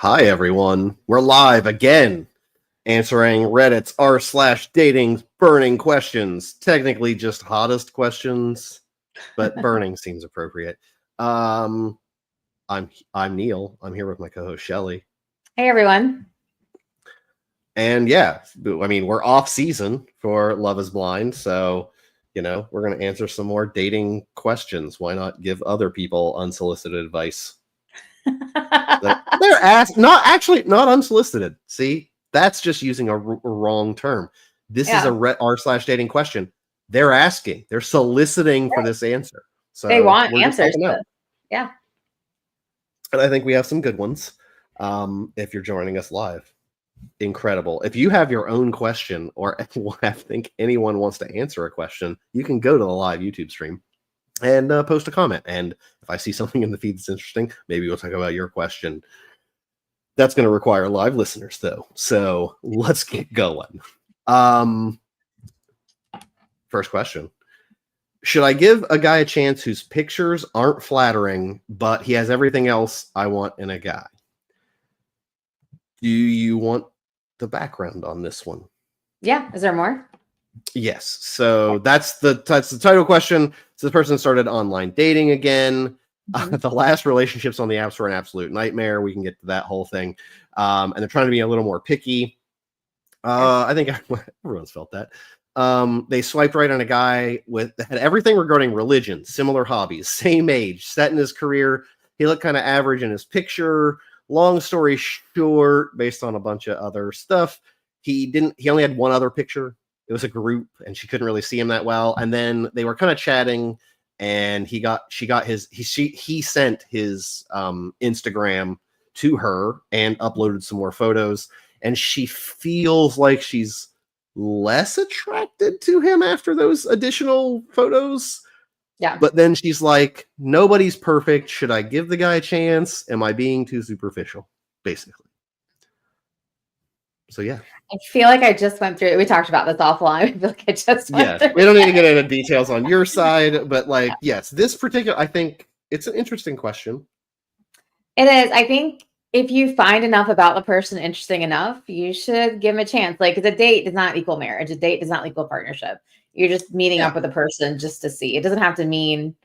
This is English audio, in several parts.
Hi, everyone. We're live again, answering Reddit's r/datings burning questions. Technically, just hottest questions, but burning seems appropriate. Um, I'm Neil. I'm here with my co-host Shelly, Hey everyone. and yeah, I mean we're off season for Love Is Blind, so we're gonna answer some more dating questions. Why not give other people unsolicited advice? They're asked, not unsolicited. See, that's just using a wrong term. This is a r/dating question. They're asking, they're soliciting for this answer. So they want we're just answers. helping out. Yeah. And I think we have some good ones. If you're joining us live, incredible. If you have your own question, or if I think anyone wants to answer a question, you can go to the live YouTube stream and post a comment. And if I see something in the feed that's interesting, maybe we'll talk about your question. That's going to require live listeners, though. So let's get going. First question. Should I give a guy a chance whose pictures aren't flattering, but he has everything else I want in a guy? Do you want the background on this one? Yeah. Is there more? Yes. So that's the title question. So this person started online dating again. The last relationships on the apps were an absolute nightmare. We can get to that whole thing. And they're trying to be a little more picky. I think everyone's felt that. They swiped right on a guy that had everything regarding religion, similar hobbies, same age, set in his career. He looked kind of average in his picture. Long story short, based on a bunch of other stuff, he only had one other picture. It was a group, and she couldn't really see him that well. And then they were kind of chatting, and he sent his Instagram to her and uploaded some more photos. And she feels like she's less attracted to him after those additional photos. Yeah. But then she's like, nobody's perfect. Should I give the guy a chance? Am I being too superficial? Basically. So yeah. I feel like I just went through it. We talked about this offline. I feel like I just went through We don't need to get into details on your side, but like, yes, this particular, I think it's an interesting question. It is. I think if you find enough about the person interesting enough, you should give them a chance. Like, a date does not equal marriage. A date does not equal partnership. You're just meeting up with a person just to see. It doesn't have to mean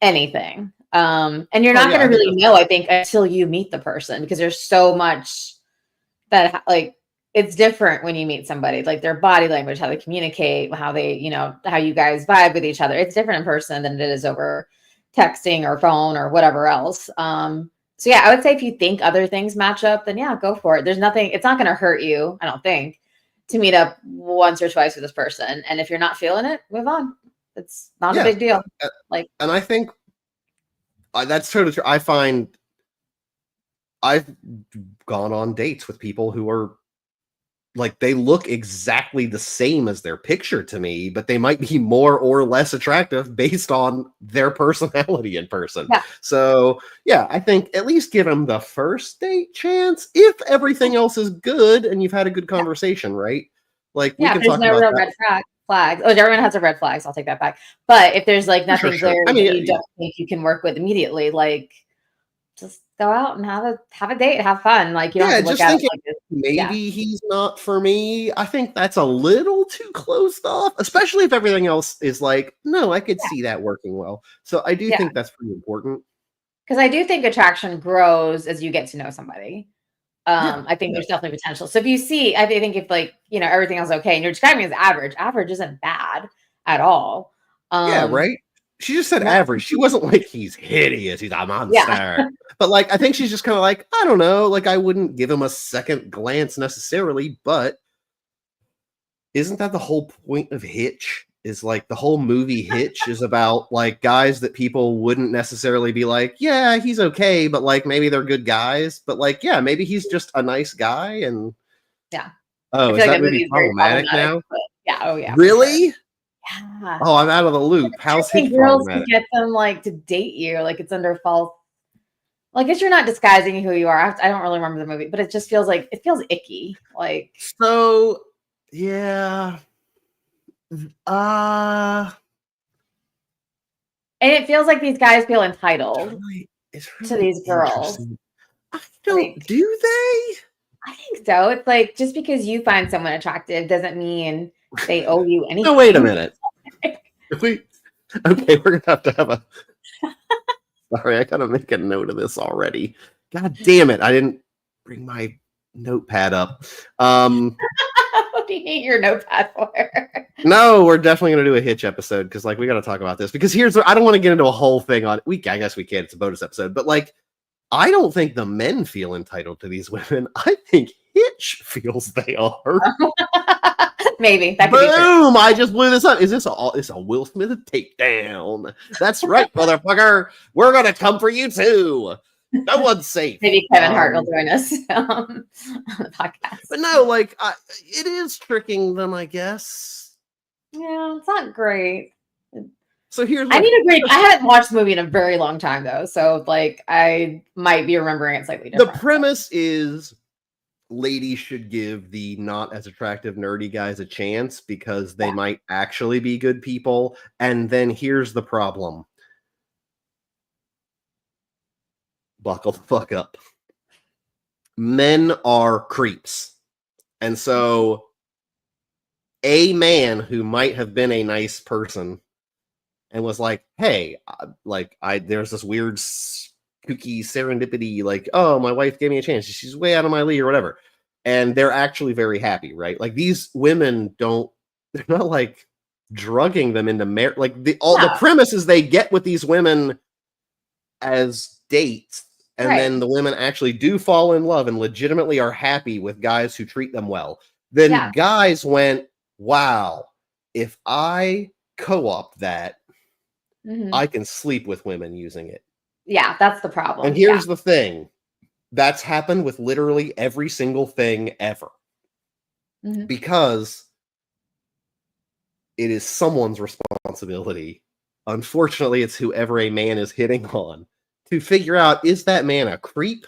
anything. And you're not going to really know, I think, until you meet the person, because there's so much that, like, it's different when you meet somebody, like their body language, how they communicate, how they, how you guys vibe with each other. It's different in person than it is over texting or phone or whatever else. So yeah, I would say if you think other things match up, then yeah, go for it. There's nothing, it's not going to hurt you, I don't think, to meet up once or twice with this person. And if you're not feeling it, move on. It's not a big deal. And I think that's totally true. I find I've gone on dates with people who are like, they look exactly the same as their picture to me, but they might be more or less attractive based on their personality in person. Yeah. So yeah, I think at least give them the first date chance if everything else is good and you've had a good conversation, right? Like, we can there's talk no about real that. red flags. Oh, everyone has a red flags. I'll take that back. But if there's like nothing there that you don't think you can work with immediately, like, just go out and have a date, have fun. Like, you don't have to look at it like this. Maybe he's not for me. I think that's a little too closed off, especially if everything else is like, no, I could see that working well. So I do think that's pretty important. Because I do think attraction grows as you get to know somebody. I think there's definitely potential. So if you see, I think if, like, everything else okay, and you're describing it as average isn't bad at all. Right. She just said average. She wasn't like, he's hideous, he's a monster. But like, I think she's just kind of like, I don't know, like, I wouldn't give him a second glance necessarily, but isn't that the whole point of Hitch? Is like, the whole movie Hitch is about like guys that people wouldn't necessarily be like, yeah, he's okay, but like maybe they're good guys, but like, yeah, maybe he's just a nice guy. And oh, is that movie problematic now? Really? Yeah. Oh, I'm out of the loop. How's Hitch girls can get them like to date you, like it's under false. Like, if you're not disguising who you are, I don't really remember the movie, but it just feels like, it feels icky. Like, so yeah. And it feels like these guys feel entitled to these girls. I don't. Like, Do they? I think so. It's like just because you find someone attractive doesn't mean they owe you anything. No, wait a minute. Okay, we're gonna have a. Sorry, I gotta make a note of this already. God damn it! I didn't bring my notepad up. What do you need your notepad for? No, we're definitely gonna do a Hitch episode because, like, we got to talk about this because here's. I don't want to get into a whole thing on. I guess we can. It's a bonus episode, but like, I don't think the men feel entitled to these women. I think Hitch feels they are. Maybe that could be true. Boom! I just blew this up. Is this all? It's a Will Smith takedown. That's right, motherfucker. We're gonna come for you too. No one's safe. Maybe Kevin Hart will join us on the podcast. But no, like it is tricking them, I guess. Yeah, it's not great. So here's. I need a break. I haven't watched the movie in a very long time though, so like I might be remembering it slightly different. The premise is ladies should give the not as attractive nerdy guys a chance because they might actually be good people. And then here's the problem. Buckle the fuck up. Men are creeps. And so a man who might have been a nice person and was like, hey, there's this weird kooky serendipity, like, oh, my wife gave me a chance. She's way out of my league or whatever. And they're actually very happy, right? Like these women they're not like drugging them into marriage. Like the premises they get with these women as dates. And then the women actually do fall in love and legitimately are happy with guys who treat them well. Then guys went, wow, if I co-opt that, I can sleep with women using it. Yeah, that's the problem. And here's the thing. That's happened with literally every single thing ever. Because it is someone's responsibility. Unfortunately, it's whoever a man is hitting on to figure out, is that man a creep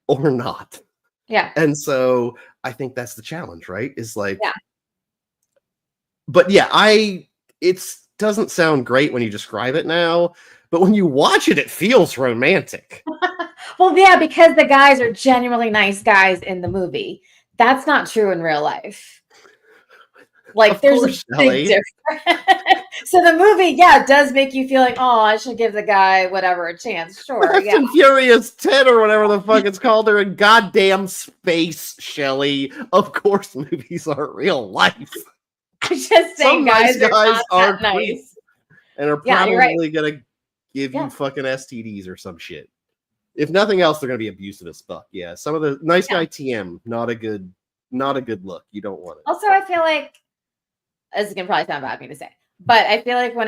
or not? Yeah. And so I think that's the challenge, right? Is like, but yeah, it doesn't sound great when you describe it now, but when you watch it, it feels romantic. Well, yeah, because the guys are genuinely nice guys in the movie. That's not true in real life. Like, there's a big difference. So the movie, does make you feel like, oh, I should give the guy whatever a chance. Sure, Fast and Furious 10 or whatever the fuck it's called. They're in goddamn space, Shelley. Of course, movies aren't real life. I'm just saying, guys are nice. And are probably gonna give you fucking STDs or some shit. If nothing else, they're gonna be abusive as fuck. Yeah, some of the nice guy TM, not a good look. You don't want it. Also, I feel like this is gonna probably sound bad for me to say, but I feel like when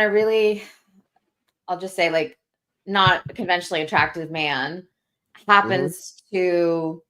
I'll just say, like, not conventionally attractive man happens to,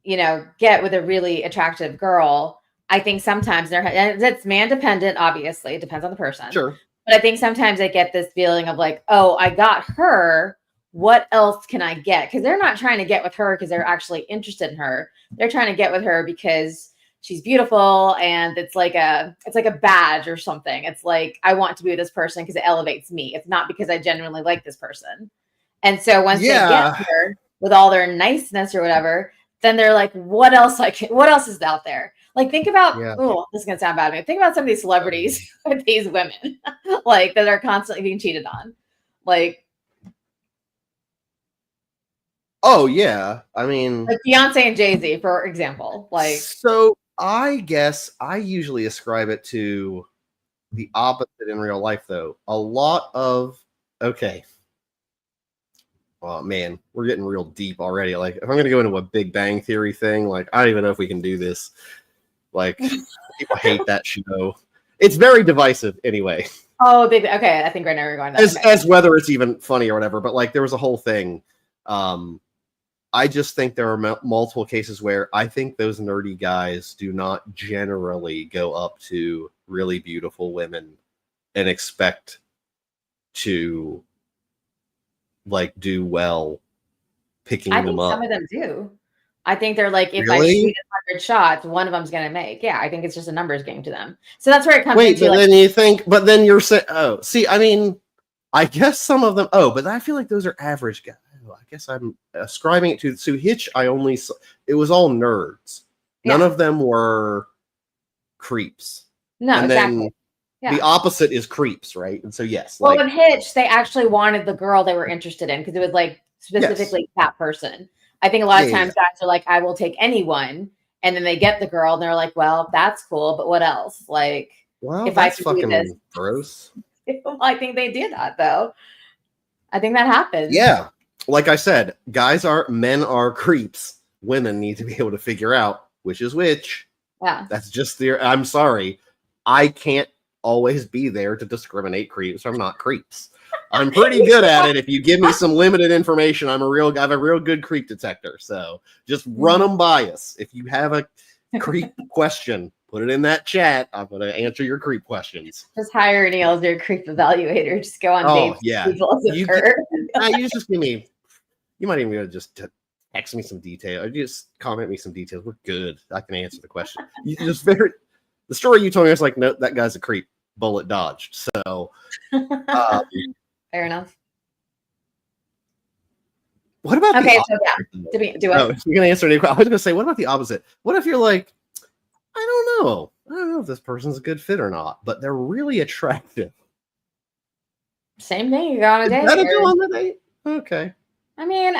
get with a really attractive girl, I think sometimes that's man dependent. Obviously, it depends on the person. Sure. But I think sometimes I get this feeling of like, oh, I got her. What else can I get? Because they're not trying to get with her because they're actually interested in her. They're trying to get with her because she's beautiful and it's like a badge or something. It's like, I want to be with this person because it elevates me. It's not because I genuinely like this person. And so once they get her with all their niceness or whatever, then they're like, what else is out there? Like, think about, this is going to sound bad to me. Think about some of these celebrities with these women, like, that are constantly being cheated on. Like, oh, yeah. I mean, like Beyonce and Jay-Z, for example. Like, so I guess I usually ascribe it to the opposite in real life, though. A lot of, oh man, we're getting real deep already. Like, if I'm going to go into a Big Bang Theory thing, like, I don't even know if we can do this. Like, people hate that show. It's very divisive anyway. Oh, okay. I think right now we're going as whether it's even funny or whatever. But like, there was a whole thing. I just think there are multiple cases where I think those nerdy guys do not generally go up to really beautiful women and expect to like do well picking them up. Some of them do. I think they're like, if I shoot 100 shots, one of them's going to make. Yeah, I think it's just a numbers game to them. So that's where it comes into. But then you think, but then you're saying, I mean, I guess some of them, but I feel like those are average guys. I guess I'm ascribing it to Hitch. It was all nerds. None Yeah. of them were creeps. No, And exactly. then Yeah. the opposite is creeps, right? And so yes, Well, like with Hitch, they actually wanted the girl they were interested in because it was like specifically that person. I think a lot of Yeah, times guys are like, I will take anyone. And then they get the girl and they're like, well, that's cool, but what else? Like, well, if I that's could do this. fucking gross. I think they did that though. I think that happens. Yeah. Like I said, men are creeps. Women need to be able to figure out which is which. Yeah. That's just I'm sorry. I can't always be there to discriminate creeps from not creeps. I'm pretty good at it. If you give me some limited information, I have a real good creep detector. So just run them by us. If you have a creep question, put it in that chat. I'm going to answer your creep questions. Just hire Neil as your creep evaluator. Just go on dates. Yeah. You just give me. You might even be able to just text me some detail or just comment me some details. We're good. I can answer the question. The story you told me was like, no, that guy's a creep. Bullet dodged. So. Fair enough. What about so yeah, do it. Oh, you're gonna answer any question. I was gonna say, what about the opposite? What if you're like, I don't know if this person's a good fit or not, but they're really attractive. Same thing. You go on a date. Go on the date. Okay. I mean,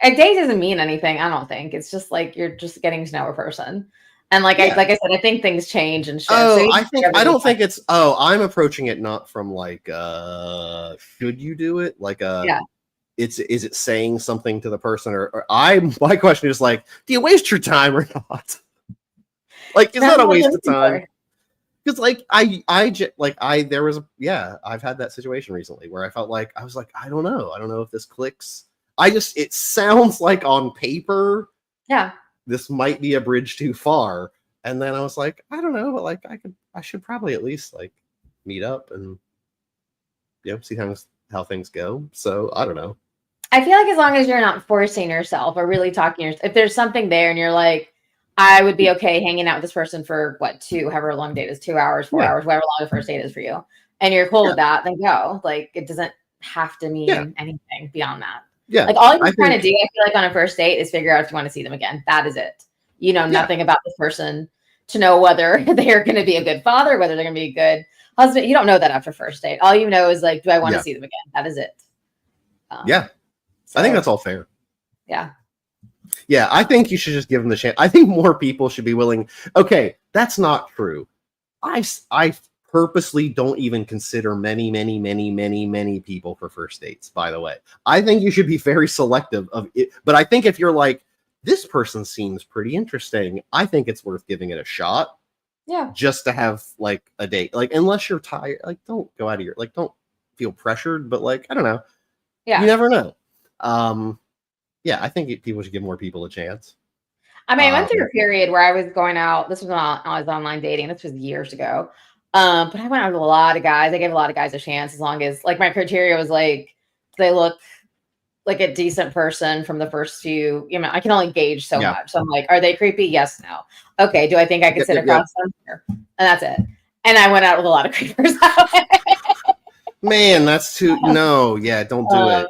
a date doesn't mean anything. I don't think it's just like you're just getting to know a person, and like I said, I think things change and shit. Oh, I don't think it's. Oh, I'm approaching it not from like, should you do it? Like is it saying something to the person or my question is like, do you waste your time or not? Like, is that a waste of time? Because like I've had that situation recently where I was like, I don't know if this clicks. It sounds like on paper, this might be a bridge too far. And then I was like, I don't know, but like I should probably at least like meet up and see how things go. So I don't know. I feel like as long as you're not forcing yourself or really talking, if there's something there and you're like, I would be okay hanging out with this person for however long date is, 2 hours, 4 hours, whatever long the first date is for you, and you're cool with that, then go. Like, it doesn't have to mean anything beyond that. Yeah. Like all you're trying to do, I feel like on a first date is figure out if you want to see them again. That is it. You know nothing about this person to know whether they're going to be a good father, whether they're going to be a good husband. You don't know that after first date. All you know is like, do I want to see them again? That is it. So, I think that's all fair. Yeah. Yeah, I think you should just give them the chance. I think more people should be willing. Okay, that's not true. I purposely don't even consider many people for first dates, by the way. I think you should be very selective of it. But I think if you're like, this person seems pretty interesting, I think it's worth giving it a shot. Yeah. Just to have like a date. Like, unless you're tired, like, don't go out of your, like, don't feel pressured, but like, I don't know. Yeah. You never know. I think people should give more people a chance. I mean, I went through a period where I was going out. This was when I was online dating. This was years ago. But I went out with a lot of guys. I gave a lot of guys a chance as long as like my criteria was like, they look like a decent person from the first few, I can only gauge so much. So I'm like, are they creepy? Yes, no. Okay. Do I think I could sit across them? Sure. And that's it. And I went out with a lot of creepers. Man, that's too, no. Yeah. Don't do it.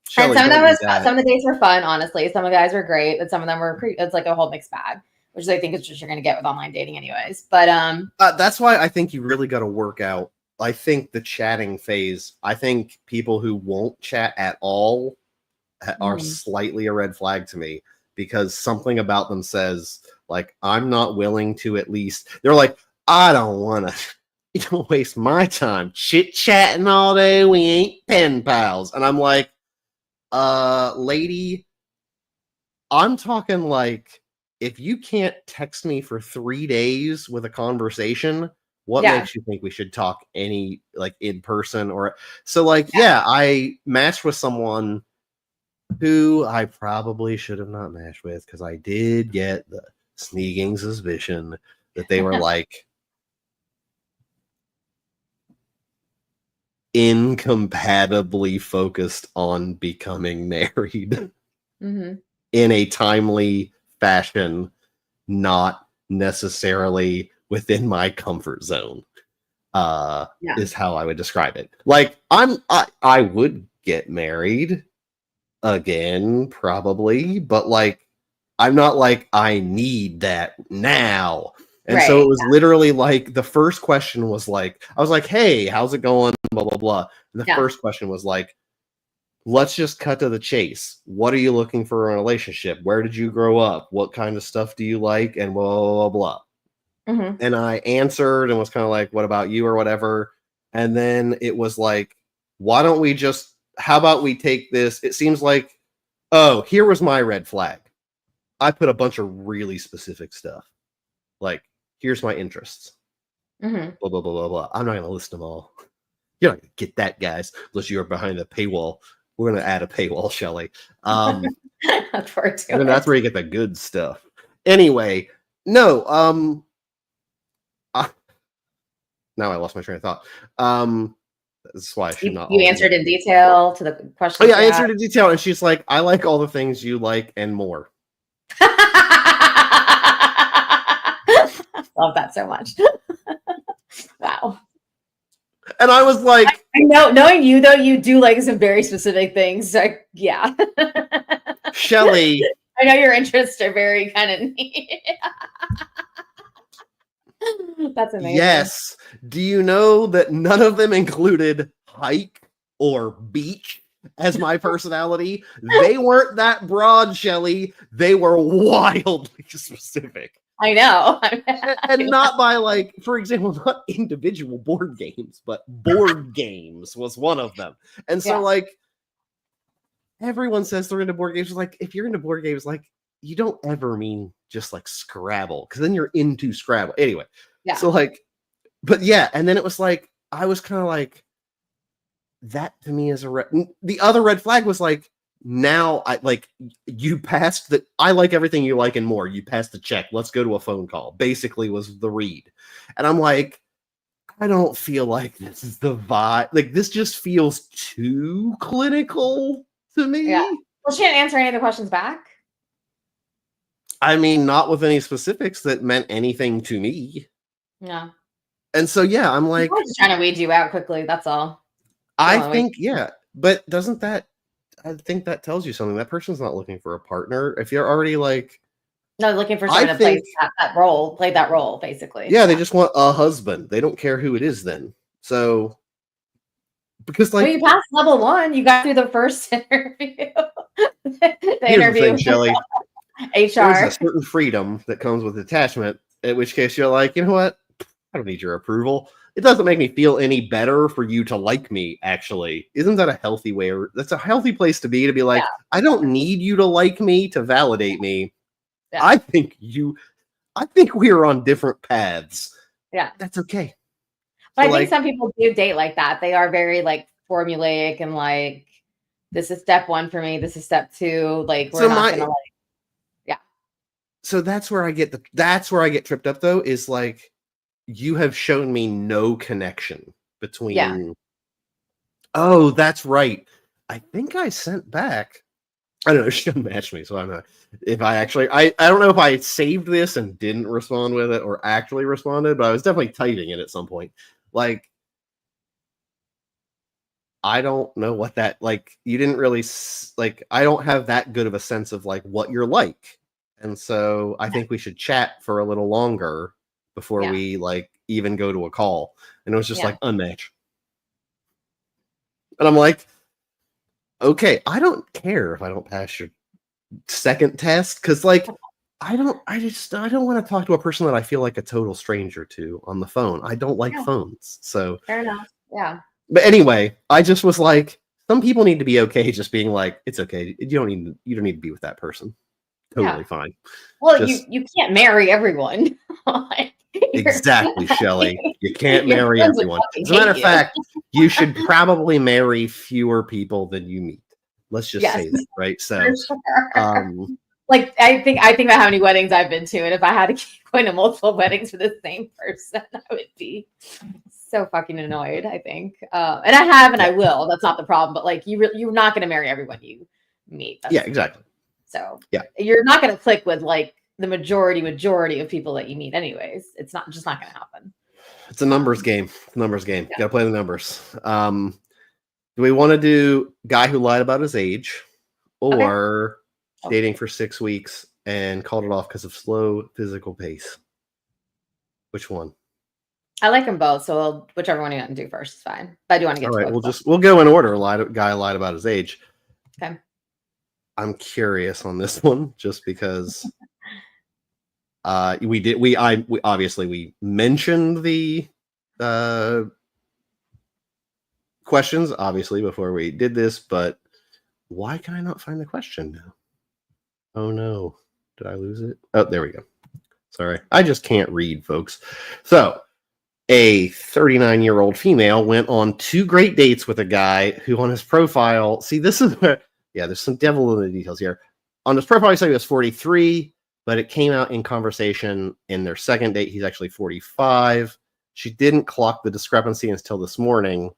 Shelly, and some of the dates were fun, honestly. Some of the guys were great, but some of them were it's like a whole mixed bag, which I think is just you're going to get with online dating anyways. But that's why I think you really got to work out. I think the chatting phase, I think people who won't chat at all are slightly a red flag to me, because something about them says like, I'm not willing to, at least they're like, I don't want to. You don't waste my time chit chatting all day. We ain't pen pals. And I'm like, lady, I'm talking like, if you can't text me for 3 days with a conversation, what makes you think we should talk in person? Or so like, I matched with someone who I probably should have not matched with, because I did get the sneaking suspicion that they were like incompatibly focused on becoming married in a timely fashion, not necessarily within my comfort zone, is how I would describe it. Like, I would get married, again, probably, but like, I'm not like, I need that now. And so Right. it was literally like the first question was like, I was like, hey, how's it going? Blah, blah, blah. And the Yeah. first question was like, let's just cut to the chase. What are you looking for in a relationship? Where did you grow up? What kind of stuff do you like? And blah, blah, blah, blah. Mhm. And I answered and was kind of like, what about you or whatever? And then it was like, why don't we just, how about we take this? It seems like, oh, here was my red flag. I put a bunch of really specific stuff. Like, here's my interests. Mhm. Blah, blah, blah, blah, blah. I'm not going to list them all. You're not going to get that, guys, unless you're behind the paywall. We're going to add a paywall, Shelly. Look forward to And it. that's where you get the good stuff. Anyway, no, now I lost my train of thought. That's why I should not. You answered in detail to the question. Oh yeah, I answered in detail, and she's like, "I like all the things you like and more." Love that so much. Wow. And I was like, I know, knowing you though, you do like some very specific things. So, yeah. Shelly, I know your interests are very kind of neat. That's amazing. yes. Do you know that none of them included hike or beach as my personality? They weren't that broad, Shelly. They were wildly specific. I know. And not by like, for example, not individual board games, but board games was one of them. And so like everyone says they're into board games. Like, if you're into board games, like, you don't ever mean just like Scrabble, because then you're into Scrabble. Anyway. Yeah. So like, but yeah, and then it was like, I was kind of like, that to me is a red. The other red flag was like, now I like, you passed the, I like everything you like and more. You passed the check. Let's go to a phone call. Basically was the read. And I'm like, I don't feel like this is the vibe. Like, this just feels too clinical to me. Yeah. Well, she didn't answer any of the questions back. I mean, not with any specifics that meant anything to me. Yeah. And so, yeah, I'm like, I'm just trying to weed you out quickly. That's all. I think, yeah, but doesn't that, I think that tells you something. That person's not looking for a partner. If you're already like, no, looking for someone to play that role, basically. Yeah, they just want a husband. They don't care who it is then. So, because like, well, you passed level 1, you got through the first interview. The interview, thing, Shelly. HR. There's a certain freedom that comes with attachment. In which case, you're like, you know what? I don't need your approval. It doesn't make me feel any better for you to like me, actually. Isn't that a healthy way? That's a healthy place to be like, I don't need you to like me to validate me. Yeah. I think we are on different paths. Yeah. That's okay. But so I think some people do date like that. They are very like formulaic and like, this is step 1 for me. This is step 2. Like, we're not gonna like, yeah. So that's where I get tripped up though, is like, you have shown me no connection between. Oh, that's right. I think I sent back. I don't know. She didn't match me, so I'm not. If I actually, I don't know if I saved this and didn't respond with it or actually responded, but I was definitely typing it at some point. Like, I don't know what that, like, you didn't really, like, I don't have that good of a sense of like what you're like, and so I think we should chat for a little longer before we like even go to a call. And it was just like unmatch. And I'm like, okay, I don't care if I don't pass your second test, because like, I don't want to talk to a person that I feel like a total stranger to on the phone. I don't like phones. So fair enough. Yeah. But anyway, I just was like, some people need to be okay just being like, it's okay. You don't need to be with that person. Totally fine. Well, you can't marry everyone. Exactly, Shelly. You can't marry everyone. As a matter of fact, you should probably marry fewer people than you meet. Let's just say that, right? So, like, I think about how many weddings I've been to, and if I had to keep going to multiple weddings for the same person, I would be so fucking annoyed. I think, and I have, and I will. That's not the problem. But like, you're not going to marry everyone you meet. That's exactly. So you're not going to click with like the majority of people that you meet anyways. It's just not going to happen. It's a numbers game. Got to play the numbers. Do we want to do guy who lied about his age, or Oh. dating for 6 weeks and called it off because of slow physical pace. Which one? I like them both, so whichever one you want to do first is fine. But I do want to get All to right, both. we'll go in order. Guy lied about his age. Okay. I'm curious on this one just because we obviously mentioned the questions obviously before we did this, but why can I not find the question now? Oh no, did I lose it? Oh, there we go. Sorry, I just can't read, folks. So a 39-year-old female went on 2 great dates with a guy who on his profile, see, this is where, yeah, there's some devil in the details here. On his profile, he said he was 43, but it came out in conversation in their second date, he's actually 45. She didn't clock the discrepancy until this morning.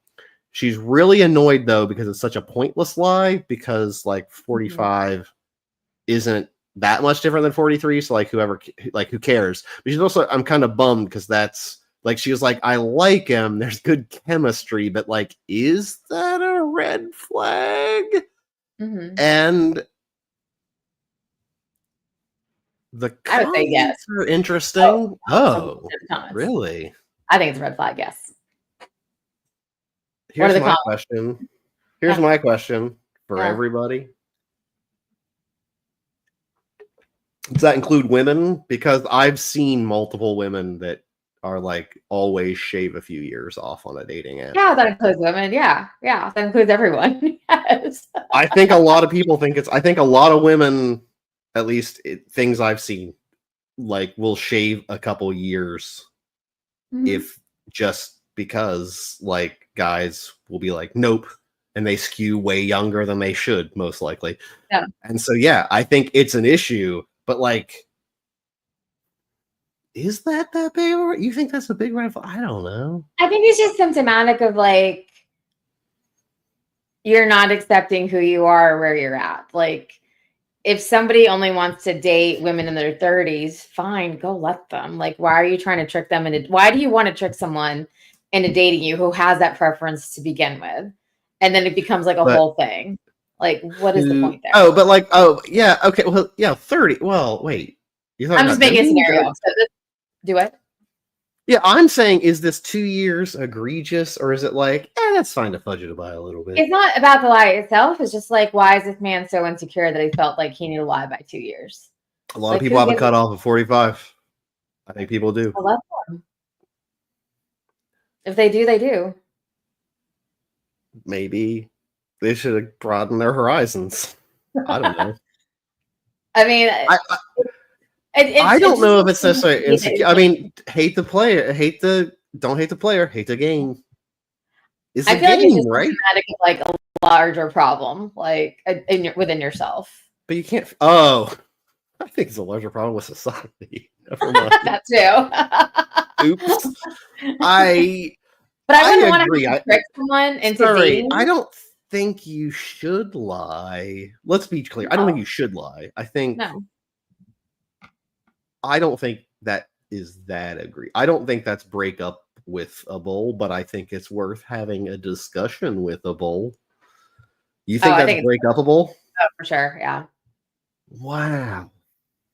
She's really annoyed, though, because it's such a pointless lie, because, like, 45 isn't that much different than 43, so, like, who cares? But she's also, I'm kind of bummed, because that's, like, she was like, I like him, there's good chemistry, but, like, is that a red flag? And the I would say yes. are interesting. Oh, really? I think it's a red flag, yes. Here's my question. Here's my question for everybody. Does that include women? Because I've seen multiple women that are like always shave a few years off on a dating app. Yeah, that includes women. Yeah, that includes everyone. Yes. I think a lot of people think I think a lot of women, at least things I've seen, like will shave a couple years if just because like guys will be like, nope, and they skew way younger than they should, most likely. Yeah. And so, yeah, I think it's an issue, but like, is that big? You think that's a big red flag? I don't know. I think it's just symptomatic of like, you're not accepting who you are or where you're at. Like, if somebody only wants to date women in their 30s, fine, go let them. Like, why are you trying to trick them into, why do you want to trick someone into dating you who has that preference to begin with? And then it becomes like a whole thing. Like, what is the point there? Oh, but like, oh, yeah, okay, well, yeah, 30. Well, wait. I'm just making a scenario. Do it. Yeah, I'm saying, is this 2 years egregious, or is it like, that's fine to fudge it by a little bit? It's not about the lie itself. It's just like, why is this man so insecure that he felt like he needed to lie by 2 years? A lot of people have a cutoff of 45. I think people do. Well, that's fun. If they do, they do. Maybe they should have broadened their horizons. I don't know. I mean, I don't know if it's necessarily insecure. I mean, hate the player, don't hate the player, hate the game. It's a game, right? Like a larger problem, like within yourself. But you can't. Oh, I think it's a larger problem with society. Never mind. That too. Oops. But I wouldn't want to trick someone into dating. I don't think you should lie. Let's be clear. I don't think you should lie. I think. No. I don't think that is that agree. I don't think that's break up with a bull, but I think it's worth having a discussion with a bull. You think that's break upable? Oh, for sure. Yeah. Wow.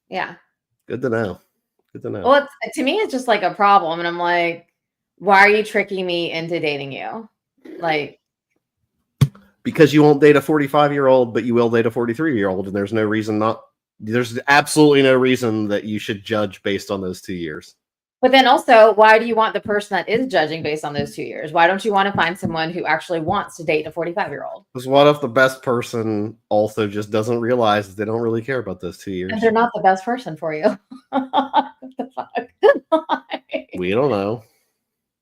Yeah. Good to know. Good to know. Well, to me, it's just like a problem. And I'm like, why are you tricking me into dating you? Like, because you won't date a 45-year-old, but you will date a 43-year-old, and there's no reason not. There's absolutely no reason that you should judge based on those 2 years. But then also, why do you want the person that is judging based on those 2 years? Why don't you want to find someone who actually wants to date a 45-year-old? Because what if the best person also just doesn't realize that they don't really care about those 2 years? And they're not the best person for you. What the fuck? We don't know.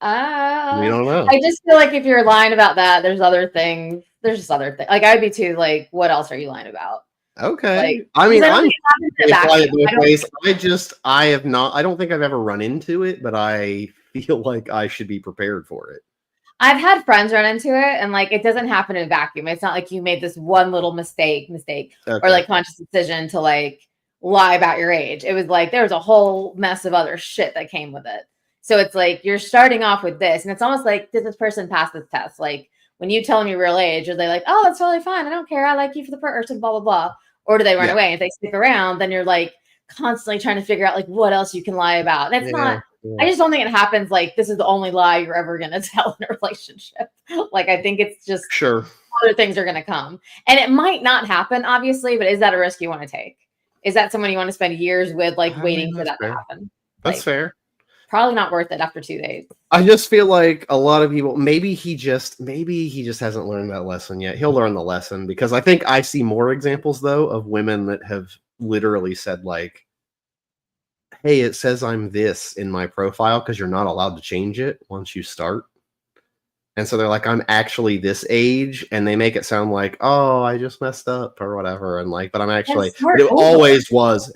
We don't know. I just feel like if you're lying about that, there's other things. There's just other things. Like, I'd be too, like, what else are you lying about? Okay. Like, I mean, I don't think I've ever run into it, but I feel like I should be prepared for it. I've had friends run into it, and like, it doesn't happen in a vacuum. It's not like you made this one little mistake, or like conscious decision to like lie about your age. It was like, there was a whole mess of other shit that came with it. So it's like, you're starting off with this, and it's almost like, did this person pass this test? Like, when you tell them your real age, are they like, oh, that's totally fine. I don't care. I like you for the person, blah, blah, blah. Or do they run away? And if they stick around, then you're like constantly trying to figure out like what else you can lie about. And it's not, I just don't think it happens like this is the only lie you're ever going to tell in a relationship. Like, I think it's just other things are going to come. And it might not happen, obviously, but is that a risk you want to take? Is that someone you want to spend years with, like waiting for that to happen? That's fair. Probably not worth it after 2 days. I just feel like a lot of people, maybe he just hasn't learned that lesson yet. He'll learn the lesson, because I think I see more examples though of women that have literally said like, hey, it says I'm this in my profile, because you're not allowed to change it once you start. And so they're like, I'm actually this age, and they make it sound like, oh, I just messed up or whatever. And like, but I'm actually, but it always was,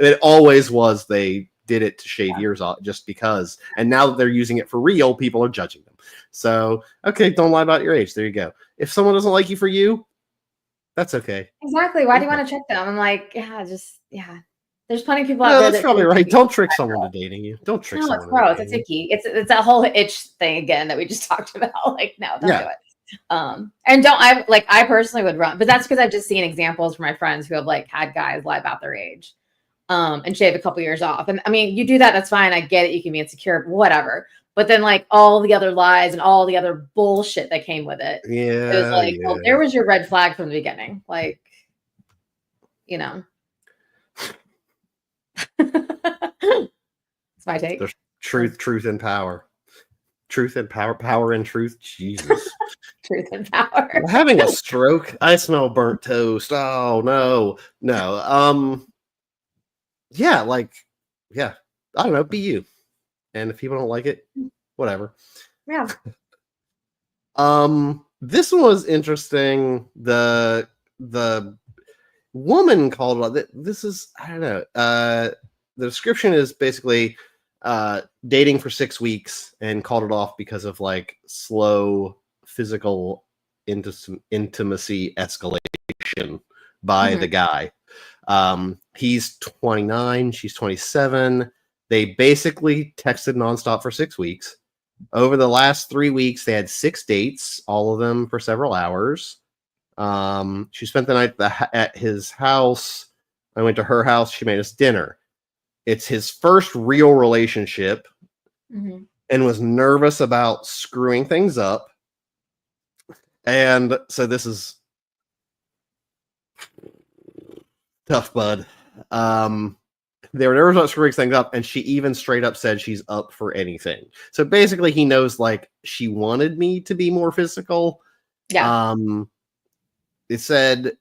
they did it to shave years off just because. And now that they're using it for real, people are judging them. So, okay, don't lie about your age. There you go. If someone doesn't like you for you, that's okay. Exactly. Why do you want to trick them? I'm like, there's plenty of people out there. That's probably right. Don't trick someone into dating you. Don't trick someone. No, it's gross. It's icky. It's that whole itch thing again that we just talked about. Like, no, don't do it. And I personally would run, but that's because I've just seen examples from my friends who have like had guys lie about their age. And shave a couple years off. And I mean, you do that, that's fine. I get it. You can be insecure, whatever. But then like all the other lies and all the other bullshit that came with it. Yeah. It was like, well, there was your red flag from the beginning. Like, you know. That's my take. There's truth and power. Truth and power. Power and truth. Jesus. Truth and power. I'm having a stroke. I smell burnt toast. Oh no. Yeah, I don't know, be you. And if people don't like it, whatever. Yeah. This one was interesting. The woman called it, this is, I don't know. The description is basically dating for 6 weeks and called it off because of like slow physical intimacy escalation by the guy. He's 29, she's 27. They basically texted nonstop for 6 weeks. Over the last 3 weeks, they had 6 dates, all of them for several hours. She spent the night at his house. I went to her house. She made us dinner. It's his first real relationship, and was nervous about screwing things up. And so this is tough, bud. They were nervous about screwing things up, and she even straight up said she's up for anything. So basically, he knows like she wanted me to be more physical. Yeah. It said,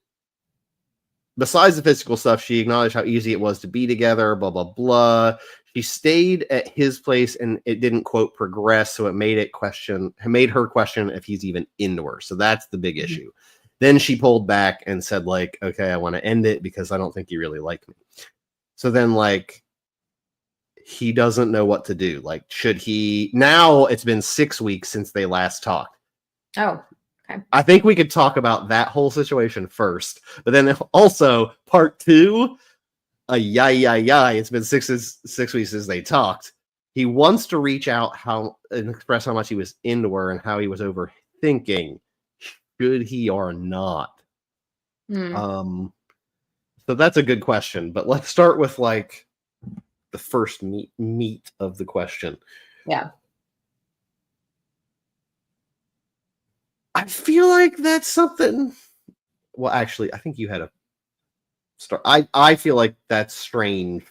besides the physical stuff, she acknowledged how easy it was to be together. Blah blah blah. She stayed at his place, and it didn't quote progress, so it made her question if he's even into her. So that's the big issue. Then she pulled back and said, like, okay, I want to end it because I don't think you really like me. So then, like, he doesn't know what to do. Like, should he... Now, it's been 6 weeks since they last talked. Oh, okay. I think we could talk about that whole situation first. But then also, part 2, it's been 6 weeks since they talked. He wants to reach out and express how much he was into her and how he was overthinking. Should he or not? So that's a good question, but let's start with like the first meat of the question. Yeah. I feel like that's something. Well, actually, I think you had a start. I feel like that's strange,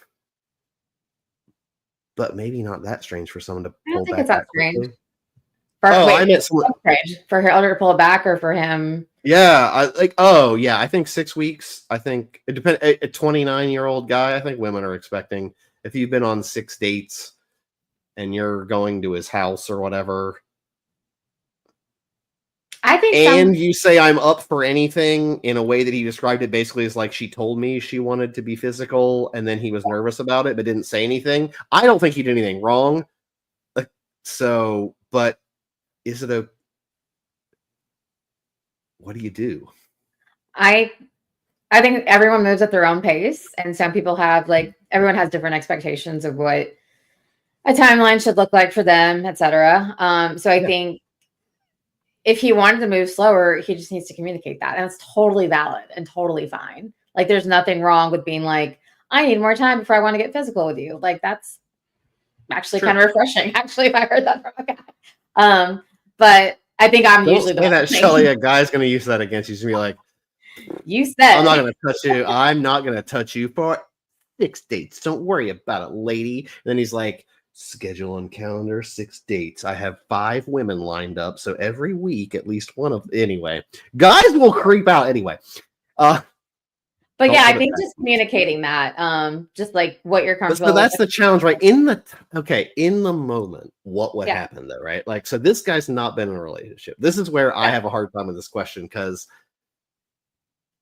but maybe not that strange for someone to pull back. I don't think it's that strange. I meant someone for her to pull it back, or for him. Yeah, I think 6 weeks. I think it depends. A 29-year-old guy, I think women are expecting, if you've been on 6 dates and you're going to his house or whatever, I think, and you say I'm up for anything in a way that he described it basically as like she told me she wanted to be physical, and then he was nervous about it but didn't say anything. I don't think he did anything wrong. So, but is it what do you do? I think everyone moves at their own pace, and some people have everyone has different expectations of what a timeline should look like for them, etc. So I think if he wanted to move slower, he just needs to communicate that. And it's totally valid and totally fine. Like, there's nothing wrong with being like, I need more time before I want to get physical with you. Like, that's actually kind of refreshing, actually, if I heard that from a guy. But I think I'm usually the one that, Shelly. A guy's going to use that against you. He's going to be like, you said, I'm not going to touch you. I'm not going to touch you for 6 dates. Don't worry about it, lady. And then he's like, schedule on calendar 6 dates. I have 5 women lined up, so every week at least one of. Anyway, guys will creep out anyway. But yeah, I think just communicating that, just like what you're comfortable with. So that's with. the challenge, right? In the moment, what would happen though, right? Like, so this guy's not been in a relationship. This is where I have a hard time with this question, because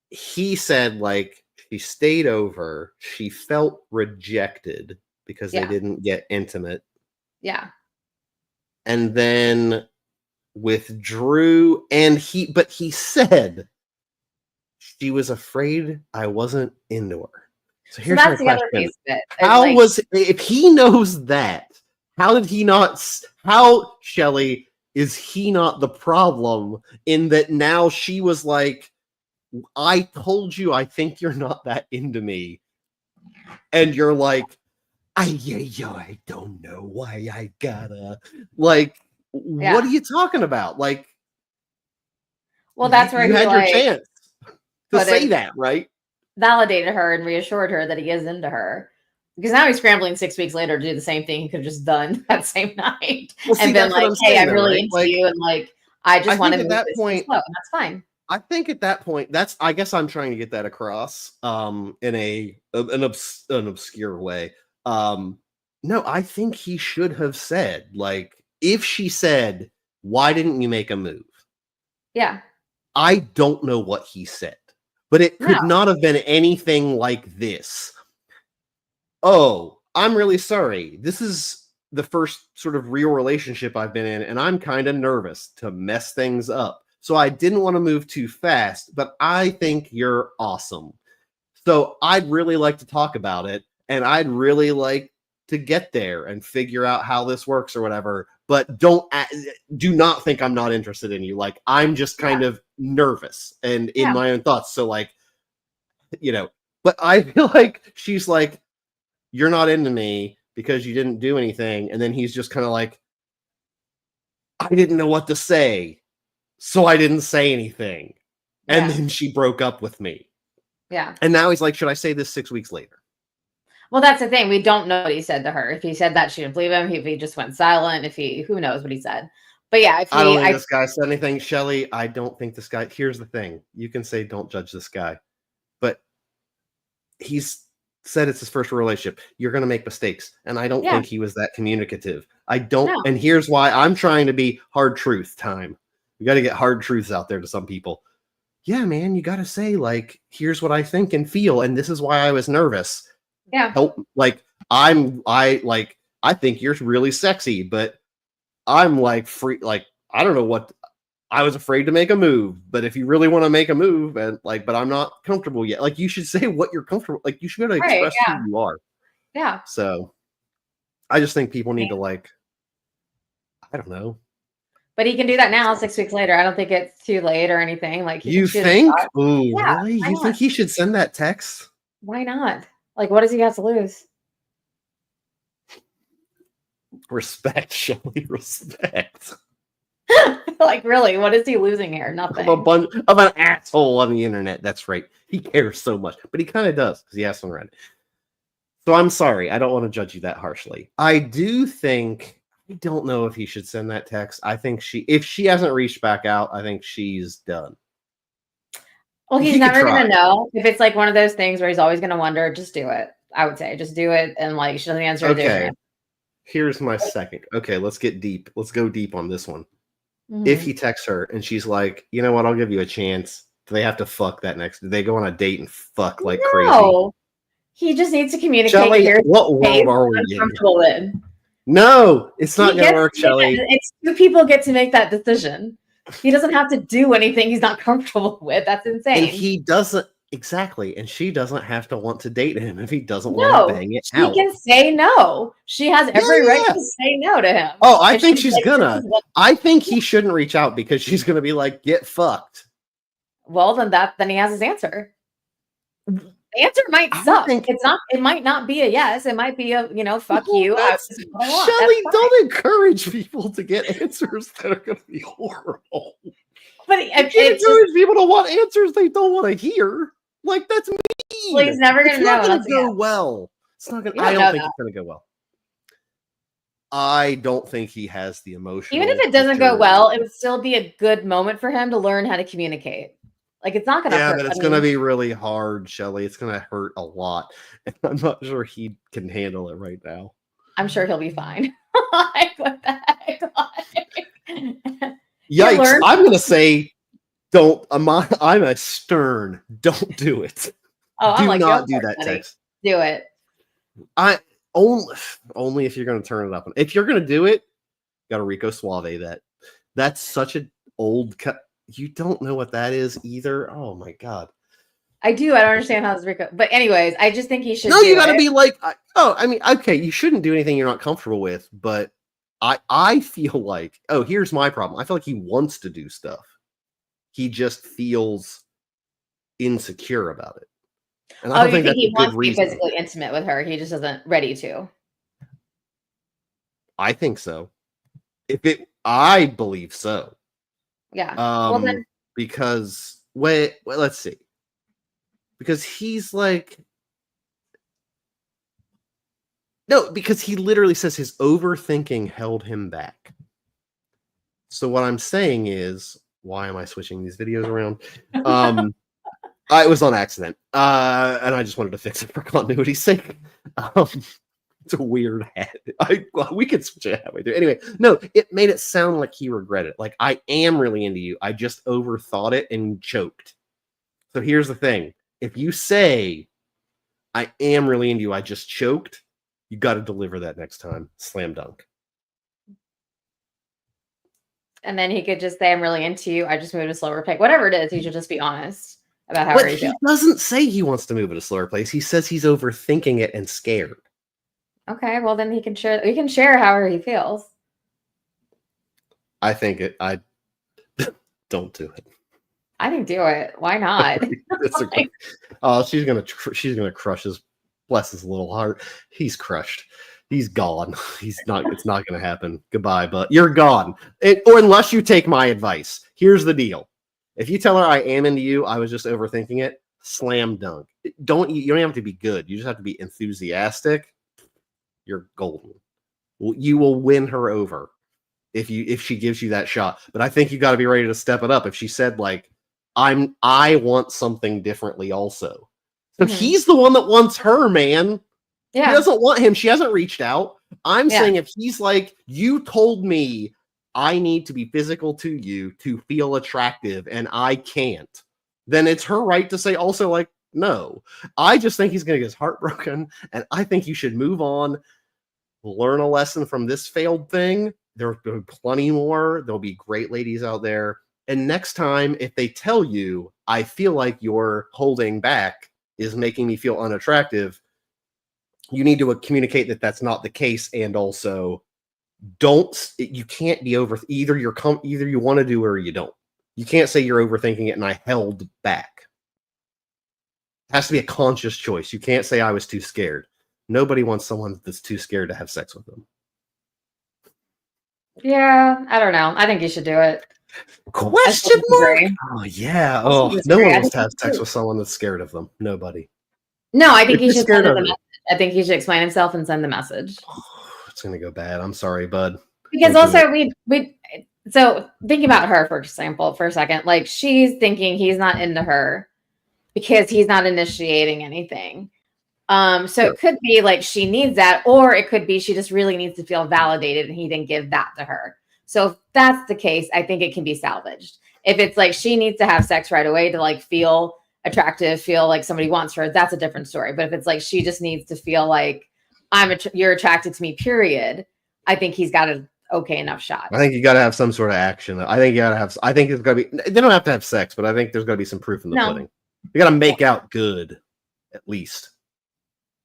he said, like, she stayed over, she felt rejected because they didn't get intimate. Yeah. And then withdrew, and he said she was afraid I wasn't into her. So here's my question. How was, if he knows that, how did he not, how, Shelly, is he not the problem in that now she was like, I told you I think you're not that into me. And you're like, I don't know why I gotta, like, what are you talking about? Like, well, that's where you had your chance to say that, right? Validated her and reassured her that he is into her. Because now he's scrambling 6 weeks later to do the same thing he could have just done that same night. And been like, hey, I'm really into you. And like, I just want to move at that point. And that's fine. I think at that point, I guess I'm trying to get that across in an obscure way. No, I think he should have said, like, if she said, why didn't you make a move? Yeah. I don't know what he said, but it could not have been anything like this. Oh, I'm really sorry. This is the first sort of real relationship I've been in, and I'm kind of nervous to mess things up. So I didn't want to move too fast, but I think you're awesome. So I'd really like to talk about it, and I'd really like to get there and figure out how this works or whatever. But do not think I'm not interested in you. Like, I'm just kind of nervous and in my own thoughts. So, like, but I feel like she's like, you're not into me because you didn't do anything. And then he's just kind of like, I didn't know what to say, so I didn't say anything. And then she broke up with me. Yeah. And now he's like, should I say this 6 weeks later? Well, that's the thing. We don't know what he said to her. If he said that, she didn't believe him. If he just went silent, who knows what he said. But yeah, I don't think this guy said anything, Shelly. I don't think this guy, here's the thing. You can say, don't judge this guy, but he's said it's his first relationship. You're going to make mistakes. And I don't think he was that communicative. I don't. No. And here's why I'm trying to be hard truth time. We got to get hard truths out there to some people. Yeah, man, you got to say, like, here's what I think and feel. And this is why I was nervous. Yeah. Like, I think you're really sexy, but I'm like free. Like, I don't know what, I was afraid to make a move, but if you really want to make a move and like, but I'm not comfortable yet. Like, you should say what you're comfortable. Like, you should be able to express who you are. Yeah. So I just think people need to, like, I don't know. But he can do that now 6 weeks later. I don't think it's too late or anything. Like, you think? Ooh, really? You think he should send that text? Why not? Like, what does he have to lose? Respect, Shelly. Respect. Like, really, what is he losing here? Nothing. A bunch of an asshole on the internet. That's right. He cares so much, but he kind of does because he has on Reddit. So I'm sorry. I don't want to judge you that harshly. I do think. I don't know if he should send that text. I think if she hasn't reached back out, I think she's done. Well, he's never going to know. If it's like one of those things where he's always going to wonder, just do it. I would say just do it. And like, she doesn't answer. Okay. Here's my second. Okay. Let's get deep. Let's go deep on this one. Mm-hmm. If he texts her and she's like, you know what? I'll give you a chance. Do they have to fuck that next? Do they go on a date and fuck like crazy? He just needs to communicate. Shelly, what world are we in? No, it's not going to work, Shelly. It's 2 people get to make that decision. He doesn't have to do anything he's not comfortable with. That's insane. And he doesn't. Exactly. And she doesn't have to want to date him if he doesn't want to No, bang it she out. can say no. She has every right to say no to him. Oh, I If think she's she's like, gonna. I think he shouldn't reach out because she's gonna be like, get fucked. well, then he has his answer. The answer might I suck. think It might not be a yes. It might be a, fuck well, you. that's This is what I want. Shelly, That's fine. don't encourage people to get answers that are gonna be horrible. But You can't encourage people to want answers they don't want to hear. Like, that's mean. Well, he's never gonna It's not know. gonna That's a go yes. well. It's not gonna. You I don't don't know think that. it's gonna go well. I don't think he has the emotion. Even if it doesn't go well, it would still be a good moment for him to learn how to communicate. Like, it's not gonna Yeah, hurt. but it's gonna be really hard, Shelly. It's gonna hurt a lot, and I'm not sure he can handle it right now. I'm sure he'll be fine. Like, what the heck? Like, Yikes! I'm gonna say, don't. I'm a stern. Don't do it. Oh, Do I'm like, not go do for it, that buddy. text. Do it. I only if you're gonna turn it up. If you're gonna do it, gotta Rico Suave that. That's such an old cut. You don't know what that is either. Oh my god. I do. I don't understand how this Rico. But anyways, I just think he should. No, do you got to it. be like, I mean, okay, you shouldn't do anything you're not comfortable with, but I feel like, oh, here's my problem. I feel like he wants to do stuff. He just feels insecure about it. And I don't think that's he a wants good to be reason. physically intimate with her. He just isn't ready to. I think so. I believe so. Yeah. Well, then, because wait, let's see. Because he's like, no, because he literally says his overthinking held him back. So what I'm saying is, why am I switching these videos around? It was on accident, and I just wanted to fix it for continuity's sake. It's a weird hat. We could switch it halfway through. Anyway, no, it made it sound like he regretted it. Like, I am really into you. I just overthought it and choked. So here's the thing. If you say, I am really into you, I just choked, you got to deliver that next time. Slam dunk. and then he could just say, I'm really into you. I just moved a slower pace. Whatever it is, he should just be honest about how But he he feels. doesn't say he wants to move at a slower pace. He says he's overthinking it and scared. Okay, well then he can share however he feels. I think don't do it. I think do it. Why not? She's gonna crush his, bless his little heart. He's crushed. He's gone. It's not gonna happen. Goodbye, but you're gone. Or unless you take my advice. Here's the deal. If you tell her I am into you, I was just overthinking it, slam dunk. You don't have to be good. You just have to be enthusiastic. You're golden. You will win her over if she gives you that shot. But I think you got to be ready to step it up. If she said like, I want something differently also. So he's the one that wants her, man. Yeah. She doesn't want him. She hasn't reached out. I'm saying if he's like, you told me I need to be physical to you to feel attractive and I can't, then it's her right to say also like, no. I just think he's going to get his heart broken, and I think you should move on, learn a lesson from this failed thing. There'll be plenty more. There'll be great ladies out there. And next time, if they tell you, I feel like you're holding back is making me feel unattractive, you need to communicate that that's not the case. And also, you can't be over, either you want to do or you don't. You can't say you're overthinking it and I held back. It has to be a conscious choice. You can't say I was too scared. Nobody wants someone that's too scared to have sex with them. Yeah, I don't know. I think you should do it. Question mark? Oh, yeah. Oh, no one wants to have sex with someone that's scared of them. Nobody. No, I think he should send the message. I think he should explain himself and send the message. It's going to go bad. I'm sorry, bud. Because also so thinking about her, for example, for a second, like she's thinking he's not into her because he's not initiating anything. So it could be like she needs that, or it could be she just really needs to feel validated and he didn't give that to her. So if that's the case, I think it can be salvaged. If it's like she needs to have sex right away to like feel attractive, feel like somebody wants her, that's a different story. But if it's like she just needs to feel like you're attracted to me, period, I think he's got an okay enough shot. I think you got to have some sort of action. I think there's got to be, they don't have to have sex, but I think there's got to be some proof in the pudding. We got to make out good, at least.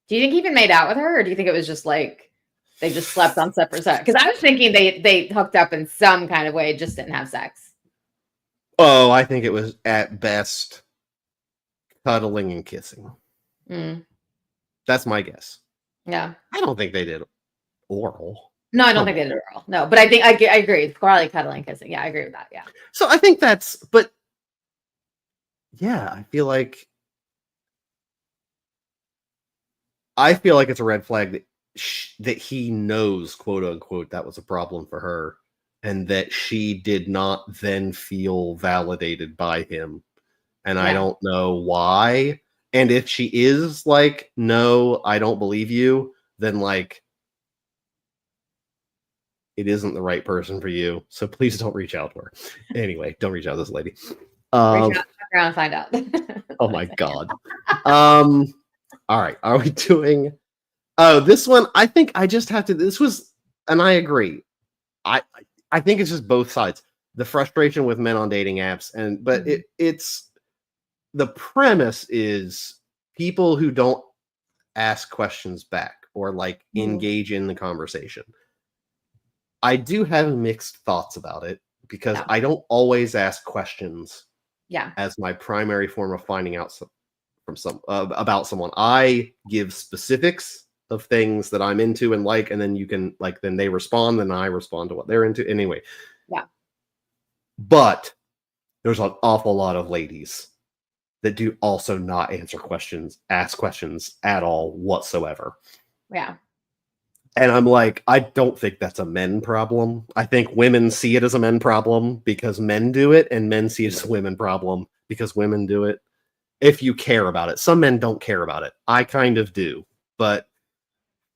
Do you think he even made out with her, or do you think it was just like they just slept on separate sides? Because I was thinking they hooked up in some kind of way, just didn't have sex. Oh, I think it was at best cuddling and kissing. That's my guess. Yeah. I don't think they did oral. No, I don't think they did oral. No, but I think I agree. It's probably cuddling and kissing. Yeah, I agree with that. Yeah. So I think that's, but yeah, I feel like it's a red flag that that he knows, quote unquote, that was a problem for her, and that she did not then feel validated by him. And I don't know why. And if she is like, no, I don't believe you, then like, it isn't the right person for you. So please don't reach out to her. Anyway, don't reach out to this lady. Reach out and find out. Oh my God. All right. Are we doing? Oh, this one. I think I just have to. This was, and I agree. I think it's just both sides. The frustration with men on dating apps, but it's the premise is people who don't ask questions back or like engage in the conversation. I do have mixed thoughts about it because I don't always ask questions. As my primary form of finding out about someone. I give specifics of things that I'm into and like, and then you can like, then they respond, then I respond to what they're into. Anyway. But there's an awful lot of ladies that do also not ask questions at all whatsoever. And I'm like, I don't think that's a men problem. I think women see it as a men problem because men do it, and men see it as a women problem because women do it. If you care about it. Some men don't care about it. I kind of do. But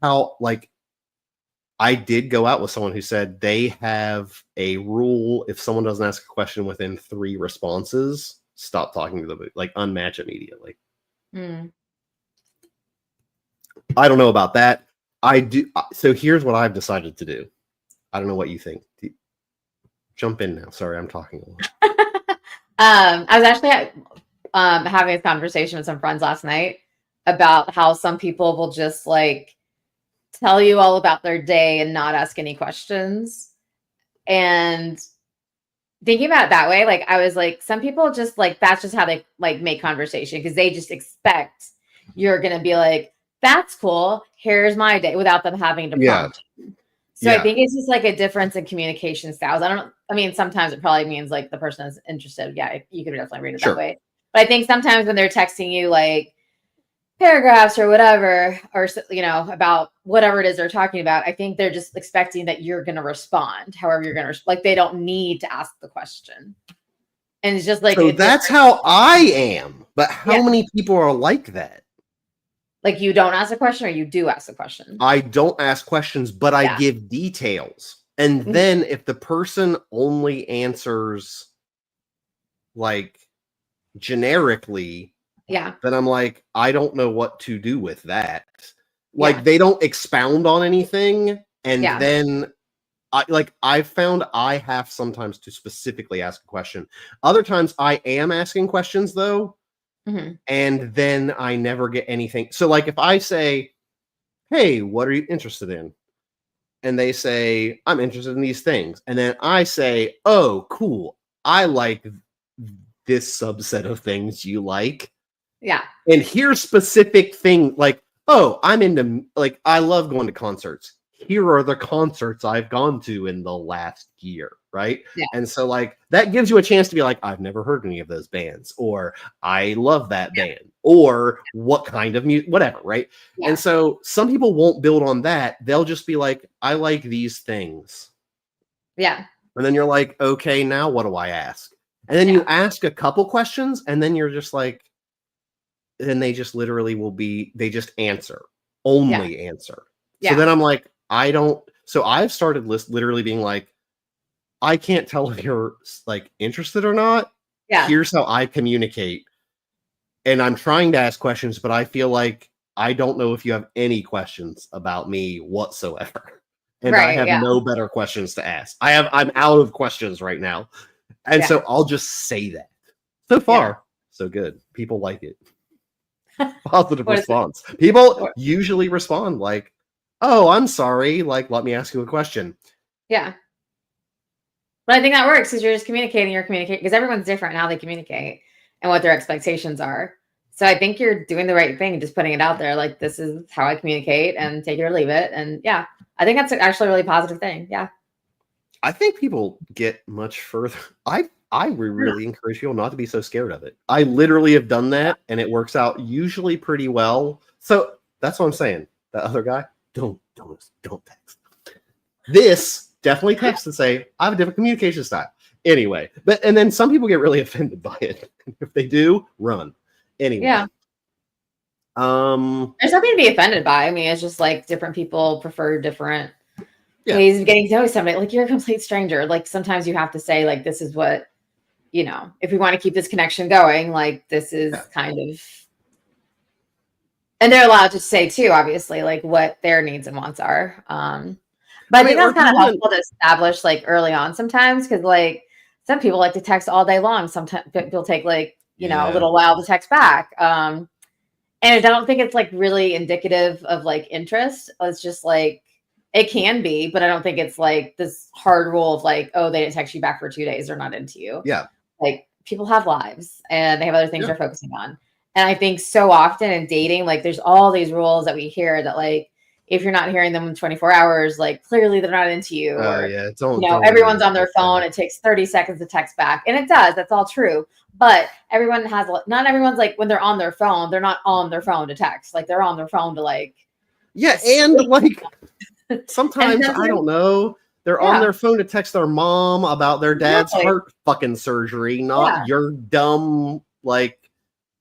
I did go out with someone who said they have a rule. If someone doesn't ask a question within 3 responses, stop talking to them, like unmatch immediately. I don't know about that. I do. So here's what I've decided to do. I don't know what you think. Jump in now. Sorry, I'm talking a lot. I was actually having a conversation with some friends last night about how some people will just like tell you all about their day and not ask any questions. And thinking about it that way, like I was like, some people just like, that's just how they like make conversation because they just expect you're going to be like, that's cool. Here's my day without them having to prompt. So I think it's just like a difference in communication styles. I mean, sometimes it probably means like the person is interested. Yeah, you could definitely read it that way. But I think sometimes when they're texting you like paragraphs or whatever, or, you know, about whatever it is they're talking about, I think they're just expecting that you're going to respond however you're going to, like, they don't need to ask the question. And it's just like, so that's how I am. But how many people are like that? Like you don't ask a question or you do ask a question? I don't ask questions, but I give details. And then if the person only answers like generically, then I'm like, I don't know what to do with that. Like they don't expound on anything. And then I found I have sometimes to specifically ask a question. Other times I am asking questions though. And then I never get anything. So like if I say, hey, what are you interested in? And they say, I'm interested in these things. And then I say, oh, cool. I like this subset of things you like. And here's specific thing like, oh, I'm into, like, I love going to concerts. Here are the concerts I've gone to in the last year. Right. And so like that gives you a chance to be like, I've never heard any of those bands, or I love that band, or what kind of music, whatever. Right. And so some people won't build on that. They'll just be like, I like these things. And then you're like, okay, now what do I ask? And then you ask a couple questions and then you're just like, then they just literally they just answer, only answer. So then I'm like, so I've started literally being like, I can't tell if you're like interested or not. Here's how I communicate. And I'm trying to ask questions, but I feel like I don't know if you have any questions about me whatsoever. And I have no better questions to ask. I'm out of questions right now. And so I'll just say that. So So good. People like it. Positive What is it? response. People What- usually respond like, "Oh, I'm sorry. Like, let me ask you a question." Yeah. But I think that works because you're communicating because everyone's different in how they communicate and what their expectations are. So I think you're doing the right thing, just putting it out there. Like, this is how I communicate and take it or leave it. And yeah, I think that's actually a really positive thing. Yeah. I think people get much further. I would really encourage people not to be so scared of it. I literally have done that, and it works out usually pretty well. So that's what I'm saying. That other guy, don't text. This definitely text and say, I have a different communication style. Anyway, and then some people get really offended by it. If they do, run. Anyway. Yeah. There's nothing to be offended by. I mean, it's just like different people prefer different ways of getting to know somebody. Like, you're a complete stranger. Like, sometimes you have to say, like, this is what, if we want to keep this connection going, like, this is kind of, and they're allowed to say too, obviously, like, what their needs and wants are. But I think that's kind of helpful to establish, like, early on sometimes, because, like, some people like to text all day long. Sometimes people take, like, a little while to text back. And I don't think it's, like, really indicative of, like, interest. It's just, like, it can be, but I don't think it's, like, this hard rule of, like, oh, they didn't text you back for 2 days, they're not into you. Yeah. Like, people have lives and they have other things they're focusing on. And I think so often in dating, like, there's all these rules that we hear that, like, if you're not hearing them in 24 hours, like, clearly they're not into you. Or, don't everyone's on their phone. It takes 30 seconds to text back. And it does. That's all true. But not everyone's, like, when they're on their phone, they're not on their phone to text. Like, they're on their phone to, like. Yeah. And, like, sometimes, I don't know, they're on their phone to text their mom about their dad's heart fucking surgery, not your dumb, like,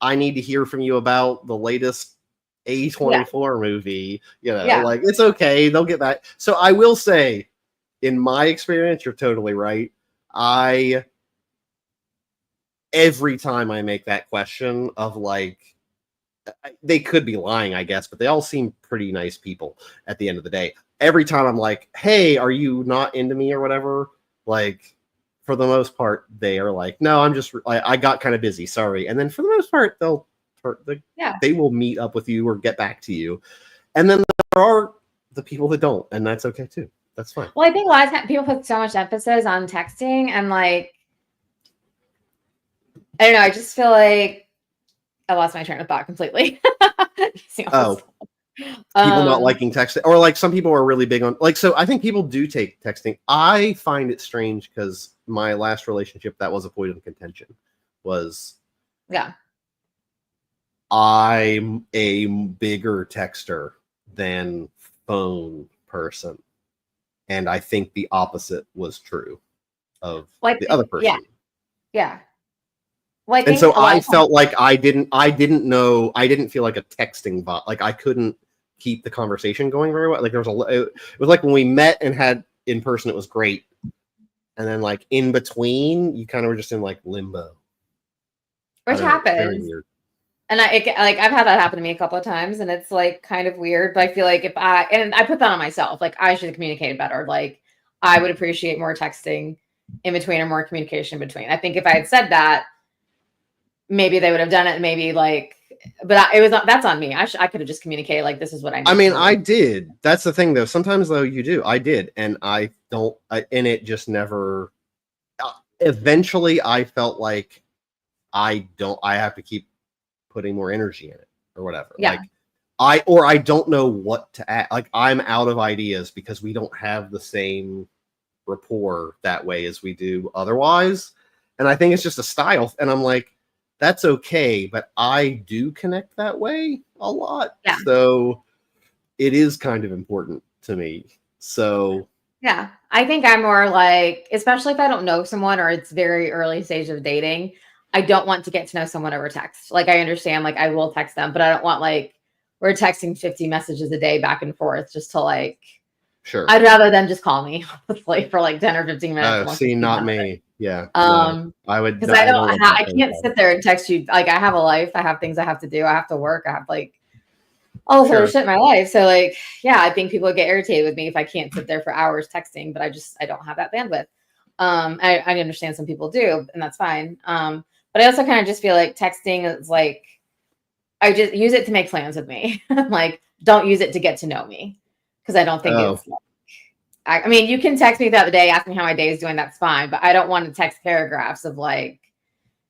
I need to hear from you about the latest A24 movie. Like, it's okay. They'll get back. So I will say, in my experience, you're totally right. Every time I make that question of, like, they could be lying, I guess, but they all seem pretty nice people at the end of the day. Every time I'm like, hey, are you not into me or whatever? Like, for the most part, they are like, no, I got kind of busy. Sorry. And then for the most part, they will meet up with you or get back to you. And then there are the people that don't, and that's okay too. That's fine. Well, I think a lot of times people put so much emphasis on texting, and, like, I don't know. I just feel like I lost my train of thought completely. People not liking texting, or, like, some people are really big on, like, so I think people do take texting. I find it strange because my last relationship, that was a point of contention, was I'm a bigger texter than phone person, and I think the opposite was true of the other person. Well, and so I felt like I didn't feel like a texting bot. Like, I couldn't keep the conversation going very well. Like, it was like when we met and had in person, it was great. And then, like, in between, you kind of were just in, like, limbo. Which happens. And I've had that happen to me a couple of times, and it's, like, kind of weird, but I feel like I put that on myself, like, I should have communicated better. Like, I would appreciate more texting in between or more communication in between. I think if I had said that, maybe they would have done it. Maybe, like, but that's on me. I could have just communicated, like, this is what I need. I mean, I did. That's the thing, though. Sometimes, though, you do. I did. And I don't, and it just never, eventually I felt like I have to keep putting more energy in it or whatever. Yeah. Like, I don't know what to add. Like, I'm out of ideas because we don't have the same rapport that way as we do otherwise. And I think it's just a style. And I'm like, that's okay, but I do connect that way a lot. Yeah. So it is kind of important to me. So yeah, I think I'm more like, especially if I don't know someone or it's very early stage of dating, I don't want to get to know someone over text. Like, I understand, like, I will text them, but I don't want, like, we're texting 50 messages a day back and forth just to, like, sure. I'd rather them just call me like for like 10 or 15 minutes. See, not me. Yeah. No, I would, because I can't sit there and text you. Like, I have a life. I have things I have to do. I have to work. I have, like, all this other shit in my life. So, like, yeah, I think people get irritated with me if I can't sit there for hours texting, but I don't have that bandwidth. I understand some people do, and that's fine. But I also kind of just feel like texting is like, I just use it to make plans with me. Like, don't use it to get to know me, because I don't think Oh, it's. I mean, you can text me throughout the day, ask me how my day is doing. That's fine, but I don't want to text paragraphs of like,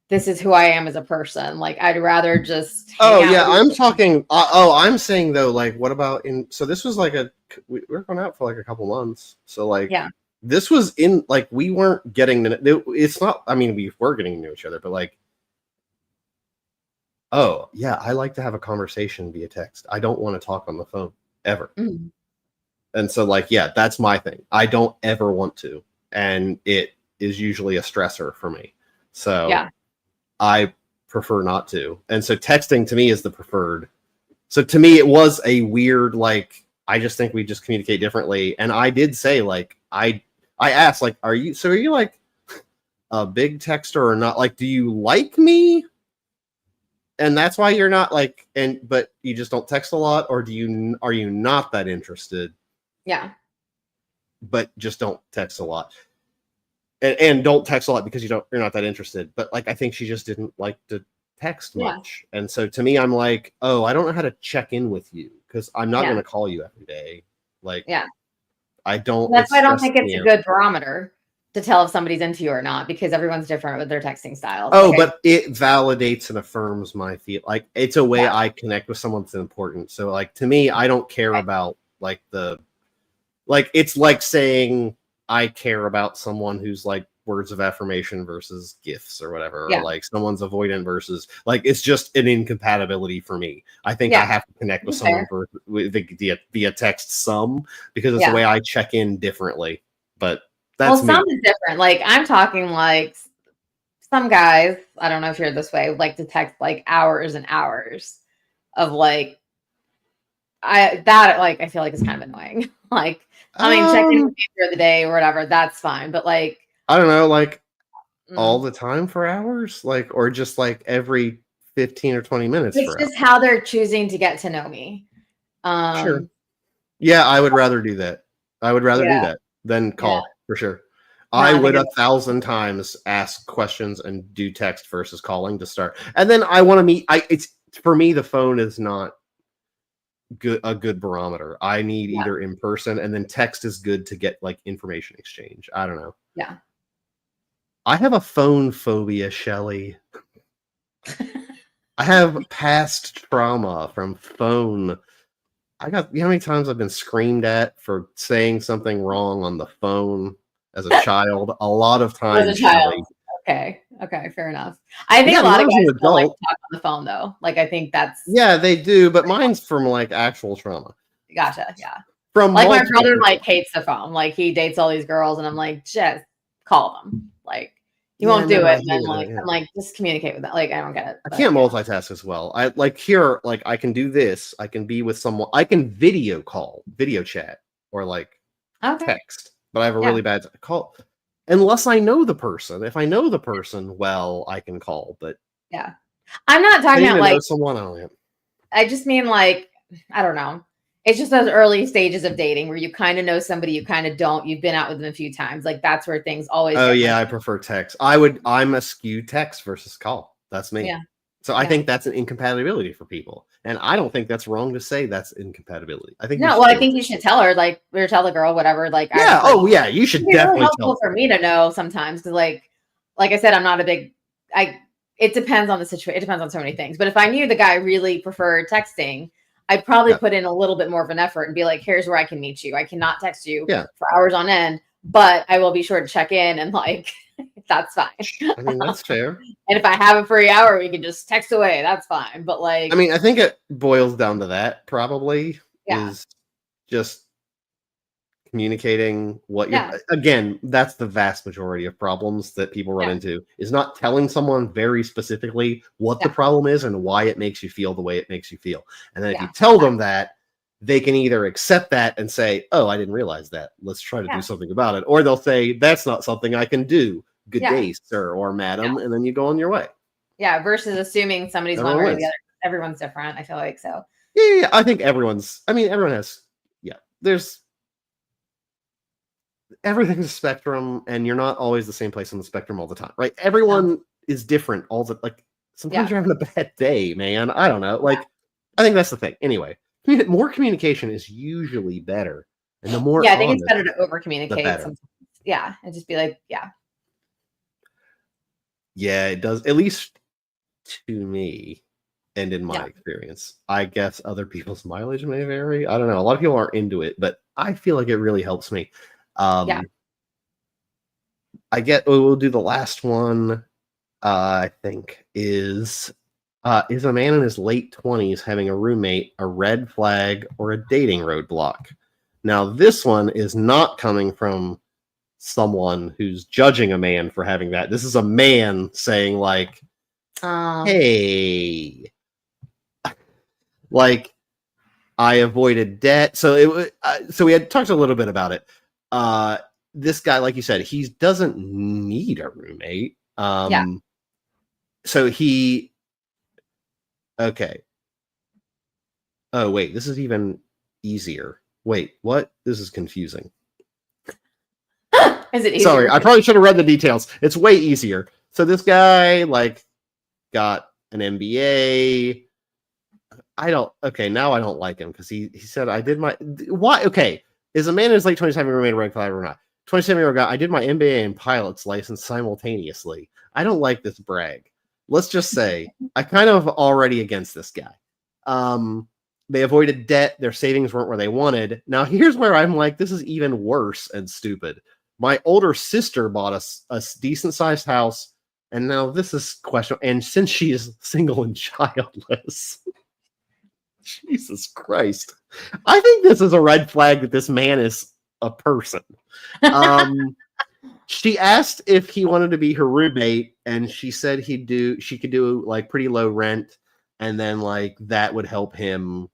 this is who I am as a person. Like, I'd rather just hang oh out yeah, with I'm you. talking. I'm saying though, like, what about in? So this was like we were going out for like a couple months. So like, Yeah. this was in like we weren't getting to. It's not. I mean, we were getting to know each other, but like, oh yeah, I like to have a conversation via text. I don't want to talk on the phone ever. Mhm. And so like, yeah, that's my thing. I don't ever want to, and it is usually a stressor for me. So Yeah. I prefer not to. And so texting to me is the preferred. So to me, it was a weird, like, I just think we just communicate differently. And I did say, like, I asked, like, are you like a big texter or not? Like, do you like me? And that's why you're not like, but you just don't text a lot, or are you not that interested, Yeah. but just don't text a lot? And don't text a lot because you're not that interested. But like, I think she just didn't like to text Yeah. much. And so to me, I'm like, oh, I don't know how to check in with you because I'm not Yeah. going to call you every day. Like, Yeah. I don't. That's It why I don't stresses think it's me a out. good barometer to tell if somebody's into you or not, because everyone's different with their texting styles. Oh, Like, but it validates and affirms my feel. Like, it's a way yeah. I connect with someone that's important. So like, to me, I don't care Okay. about like it's like saying I care about someone who's like words of affirmation versus gifts or whatever, or Yeah. like someone's avoidant versus like, it's just an incompatibility for me. I think I Yeah. have to connect with That's someone fair. via text some because it's the Yeah. way I check in differently. But Well, that's some me. is different. Like, I'm talking like some guys, I don't know if you're this way, like to text like hours and hours of like, I feel like it's kind of annoying. Like, I mean, check in with Um, me through the day or whatever, that's fine. But like, I don't know, like all mm, the time for hours, like, or just like every 15 or 20 minutes it's for hours. just how they're choosing to get to know me. Sure. Um, Yeah, I would rather do that. I would rather do yeah, that than yeah. call for sure. No, I I think would it's 1,000 times ask questions and do text versus calling to start. And then I want to meet. It's for me, the phone is not a good barometer. I need yeah, either in person, and then text is good to get like information exchange. I don't know. yeah. I have a phone phobia, Shelly. I have past trauma from phone. You know how many times I've been screamed at for saying something wrong on the phone as a child? A lot of As a times, child. Shelly. Okay, okay, fair enough. I think Yeah, a lot not of as an guys don't like adult. to talk on the phone though. Like, I think that's Yeah, they do, but mine's from like actual trauma. gotcha. Yeah. From Like, my multiple brother like people. hates the phone. Like, he dates all these girls, and I'm like, just call them. Like, he Yeah, won't do no, I it. And then hated it. like, Yeah. I'm like, just communicate with that. Like, I don't get it. I But can't yeah. multitask as well. I like here, like I can do this. I can be with someone. I can video call, video chat, or like Okay. text, but I have a Yeah. really bad call unless I know the person. If I know the person well, I can call, but Yeah. I'm not I talking need about to know like, someone. I don't know. I just mean like, I don't know. It's just those early stages of dating where you kind of know somebody, you kind of don't. You've been out with them a few times. Like, that's where things always Oh get yeah, murky. I prefer text. I'm a skew text versus call. That's me. Yeah. So I Yeah. think that's an incompatibility for people. And I don't think that's wrong to say that's incompatibility. I think you No, should well, I say think you should tell her, like, or tell the girl, whatever. Like, I yeah, prefer. oh yeah, you should It'd be really definitely tell helpful her. for me to know sometimes because, like I said, I'm not a big. I. It depends on the situation. It depends on so many things. But if I knew the guy really preferred texting, I'd probably Yeah. put in a little bit more of an effort and be like, "Here's where I can meet you. I cannot text you Yeah. for hours on end, but I will be sure to check in and like that's fine. I mean, that's fair. And if I have a free hour, we can just text away. That's fine. But I like, mean, I think it boils down to that probably yeah, is just communicating what you're yeah, again, that's the vast majority of problems that people run yeah, into is not telling someone very specifically what the yeah, problem is and why it makes you feel the way it makes you feel. And then if you yeah, tell them that, they can either accept that and say, "Oh, I didn't realize that. Let's try to do yeah, something about it." Or they'll say, "That's not something I can do. Good yeah, day, sir or yeah. madam," and then you go on your way. Yeah, versus assuming somebody's one Everyone way or the wins. other. Everyone's different. I feel like so. Yeah, I think everyone has yeah. There's everything's a spectrum and you're not always the same place on the spectrum all the time, right? No. Everyone is different all the like. Sometimes Yeah. you're having a bad day, man. I don't know. Like, I think that's the thing. Anyway, more communication is usually better, and the more Yeah, I think it's honest, better to over the communicate better. sometimes. Yeah, and just be like, yeah. Yeah, it does. At least to me, and in my Yeah. experience, I guess other people's mileage may vary. I don't know. A lot of people aren't into it, but I feel like it really helps me. Yeah. We'll do the last one. I think is a man in his late 20s having a roommate a red flag or a dating roadblock? Now, this one is not coming from someone who's judging a man for having that. This is a man saying like, "Hey, like I avoided debt." So so we had talked a little bit about it. This guy, like you said, he doesn't need a roommate. Yeah. So okay. Oh, wait, this is even easier. Wait, what? This is confusing. Is it easier? Sorry, I probably should have read the details. It's way easier. So this guy like got an MBA. Okay, now I don't like him because he said I did my why okay. Is a man in his late 20s having a roommate a red flag or not? 27-year-old guy, I did my MBA and pilot's license simultaneously. I don't like this brag. Let's just say I kind of already against this guy. They avoided debt. Their savings weren't where they wanted. Now, here's where I'm like, this is even worse and stupid. My older sister bought a decent-sized house, and now this is questionable. And since she is single and childless, Jesus Christ, I think this is a red flag that this man is a person. She asked if he wanted to be her roommate, and she said she could do like pretty low rent, and then like that would help him,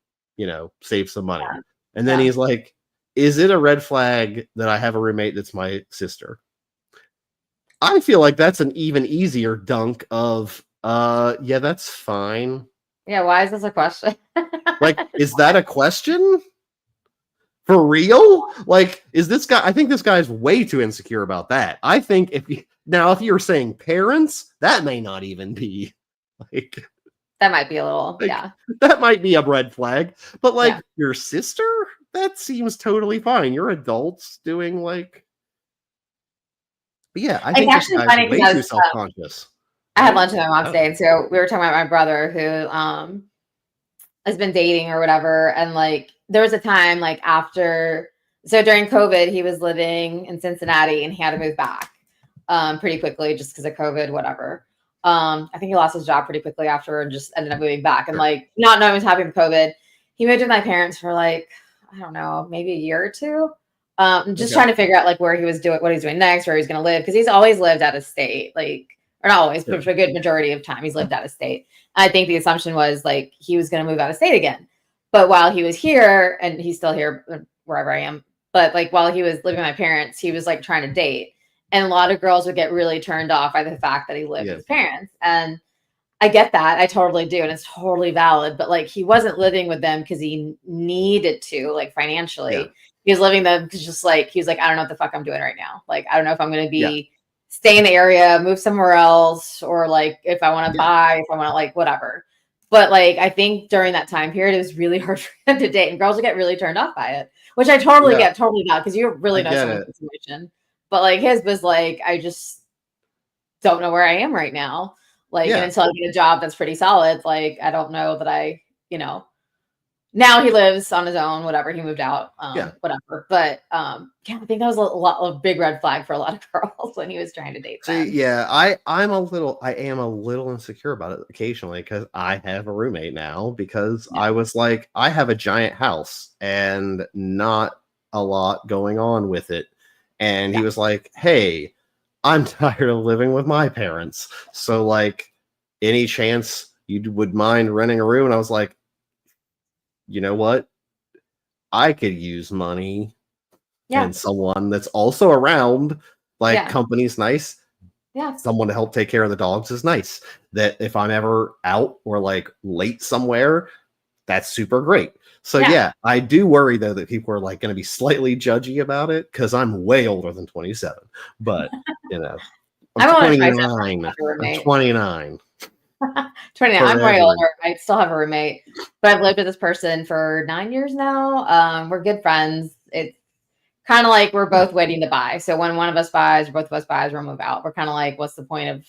save some money. Yeah. And then Yeah. he's like, is it a red flag that I have a roommate that's my sister? I feel like that's an even easier dunk of yeah, that's fine. Yeah, why is this a question? Like, is that a question? For real? Like, is this guy? I think this guy's way too insecure about that. I think if you're saying parents, that may not even be like That might be a little, like, yeah. that might be a red flag. But like Yeah. your sister, that seems totally fine. You're adults doing like, but yeah, I think this actually guy's funny way because, too self-conscious. I had lunch with my mom today, and so we were talking about my brother who has been dating or whatever, and like there was a time like during COVID, he was living in Cincinnati and he had to move back pretty quickly just because of COVID, whatever. I think he lost his job pretty quickly after and just ended up moving back. And like not knowing what was happening with COVID, he moved with my parents for like, I don't know, maybe a year or two. Just trying to figure out like where he was doing, what he's doing next, where he's going to live. Cause he's always lived out of state, like, or not always, but for a good majority of time, he's lived out of state. I think the assumption was like, he was going to move out of state again. But while he was here, and he's still here wherever I am, but like while he was living with my parents, he was like trying to date. And a lot of girls would get really turned off by the fact that he lived with his parents. And I get that. I totally do. And it's totally valid. But like, he wasn't living with them because he needed to, like financially. Yeah. He was living them because just like, he was like, I don't know what the fuck I'm doing right now. Like, I don't know if I'm going to stay in the area, move somewhere else, or like if I want to buy, if I want to like whatever. But like, I think during that time period, it was really hard for him to date, and girls would get really turned off by it, which I totally get, totally not, because you really know someone's situation. But like his was like, I just don't know where I am right now. Like, and until I get a job that's pretty solid, like I don't know that I, now he lives on his own, whatever. He moved out, whatever. But I think that was a big red flag for a lot of girls when he was trying to date them. I am a little insecure about it occasionally because I have a roommate now because I was like, I have a giant house and not a lot going on with it. And he was like, hey, I'm tired of living with my parents. So like, any chance you would mind renting a room? And I was like, you know what? I could use money and someone that's also around, like company's nice. Yeah. Someone to help take care of the dogs is nice. That if I'm ever out or like late somewhere, that's super great. So I do worry though that people are like going to be slightly judgy about it because I'm way older than 27. But I'm I won't try 29. have a I'm roommate. 29. 29. I'm way Forever. older. I still have a roommate, but I've lived with this person for 9 years now. We're good friends. It's kind of like we're both waiting to buy. So when one of us buys, or both of us buys, we'll move out. We're kind of like, what's the point of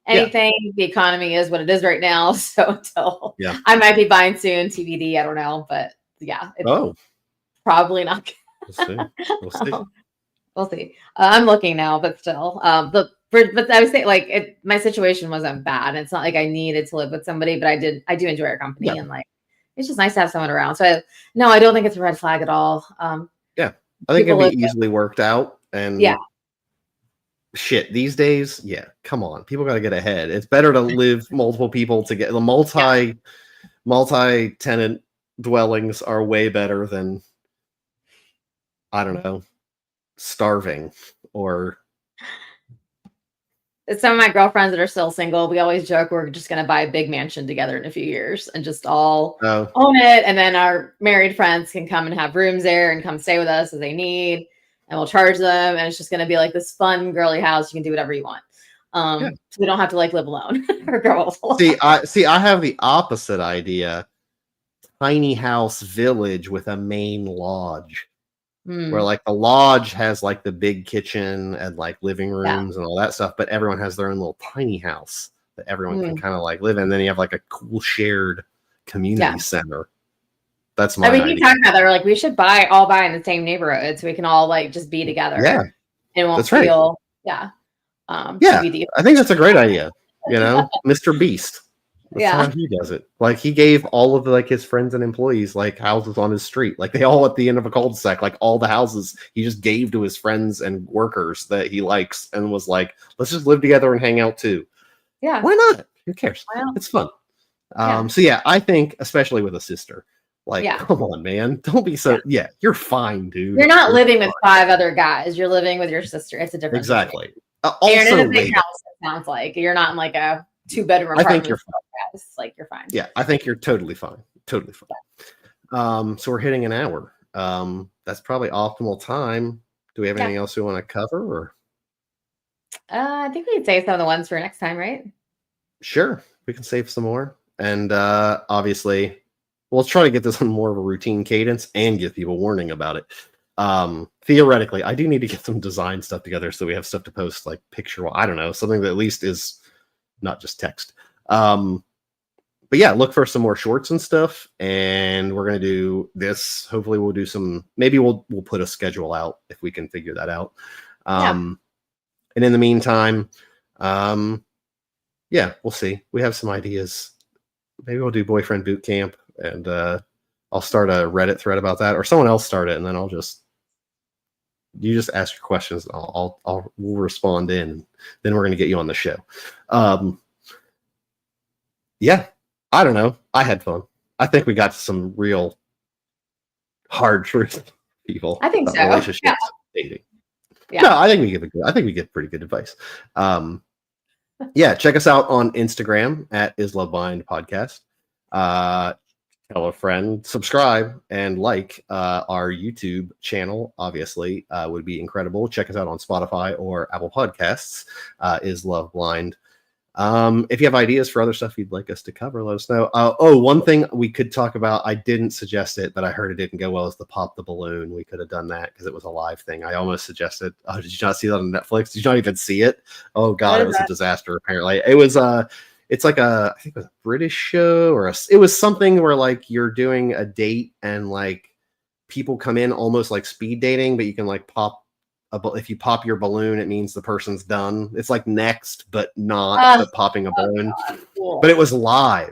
anything? The economy is what it is right now. So until I might be buying soon, TBD, I don't know. But yeah, it's probably not. We'll see. We'll see. We'll see. I'm looking now, but still, but I would say like my situation wasn't bad. It's not like I needed to live with somebody, but I do enjoy our company and like it's just nice to have someone around. So no, I don't think it's a red flag at all. Yeah, I think it'd be easily worked out. And shit, these days, come on, people got to get ahead. It's better to live multiple people together. The multi-tenant dwellings are way better than, I don't know, starving or. Some of my girlfriends that are still single, we always joke we're just going to buy a big mansion together in a few years and just all own it. And then our married friends can come and have rooms there and come stay with us as they need. And we'll charge them. And it's just going to be like this fun, girly house. You can do whatever you want. So we don't have to like live alone or grow alone. I have the opposite idea. Tiny house village with a main lodge. Where like the lodge has like the big kitchen and like living rooms and all that stuff, but everyone has their own little tiny house that everyone can kind of like live in. Then you have like a cool shared community center. That's my idea. We keep talking about that. We're like, we should all buy in the same neighborhood so we can all like just be together. Yeah. And won't feel TBD. I think that's a great idea. You know, Mr. Beast. That's how he does it. Like he gave all of like his friends and employees like houses on his street. Like they all at the end of a cul-de-sac, like all the houses he just gave to his friends and workers that he likes and was like, let's just live together and hang out too. Yeah. Why not? Who cares? It's fun. So I think especially with a sister, like, come on, man. Don't be so you're fine, dude. You're not living with 5 other guys. You're living with your sister. It's a different Exactly. Also, you're in a big house, it sounds like. You're not in like a 2-bedroom apartment. I think you're fine. Like you're fine. Yeah, I think you're totally fine. Totally fine. So we're hitting an hour. That's probably optimal time. Do we have anything else we want to cover? Or I think we could save some of the ones for next time, right? Sure, we can save some more. And obviously, we'll try to get this on more of a routine cadence and give people warning about it. Theoretically, I do need to get some design stuff together so we have stuff to post, like picture. I don't know, something that at least is not just text. But yeah, look for some more shorts and stuff, and we're gonna do this. Hopefully we'll do some, maybe we'll put a schedule out if we can figure that out. And in the meantime, we'll see. We have some ideas. Maybe we'll do boyfriend boot camp, and I'll start a Reddit thread about that, or someone else start it, and then you just ask your questions. We'll respond in. Then we're gonna get you on the show. I don't know. I had fun. I think we got to some real hard truth, people. I think so. Relationships, dating. Yeah. No, I think we give pretty good advice. Check us out on Instagram at @IsLoveBlind Podcast. Tell a friend, subscribe, and like our YouTube channel. Obviously, would be incredible. Check us out on Spotify or Apple Podcasts. Is Love Blind. If you have ideas for other stuff you'd like us to cover, let us know. One thing we could talk about, I didn't suggest it, but I heard it didn't go well, is the pop the balloon. We could have done that because it was a live thing. I almost suggested. Oh, did you not see that on Netflix? Did you not even see it? Oh God, it was a disaster. Apparently, it was it's like I think it was a British show, or it was something where like you're doing a date and like people come in almost like speed dating, but you can like if you pop your balloon, it means the person's done. It's like Next, but not but popping a balloon. Cool. But it was live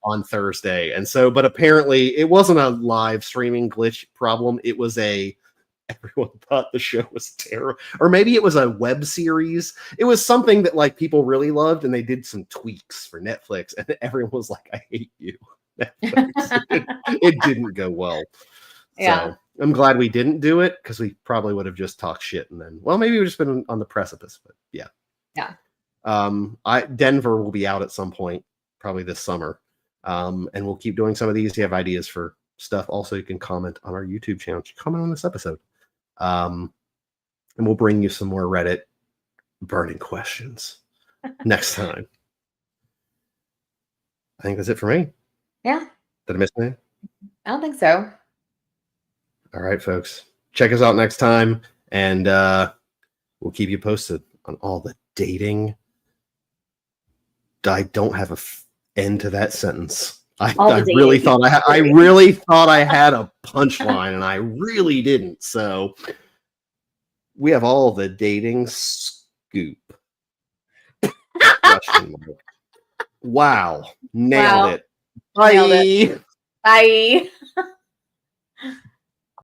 on Thursday. And so, but apparently it wasn't a live streaming glitch problem. It was everyone thought the show was terrible. Or maybe it was a web series. It was something that like people really loved, and they did some tweaks for Netflix, and everyone was like, I hate you. It didn't go well. Yeah. So I'm glad we didn't do it, because we probably would have just talked shit and then, well, maybe we've just been on the precipice, but yeah. Denver will be out at some point, probably this summer. And we'll keep doing some of these. If you have ideas for stuff, also you can comment on our YouTube channel. Comment on this episode. and we'll bring you some more Reddit burning questions next time. I think that's it for me. Yeah. Did I miss anything? I don't think so. All right, folks. Check us out next time, and we'll keep you posted on all the dating. I don't have an end to that sentence. I really thought I had a punchline, and I really didn't. So we have all the dating scoop. Wow. Nailed it. Bye. Nailed it. Bye.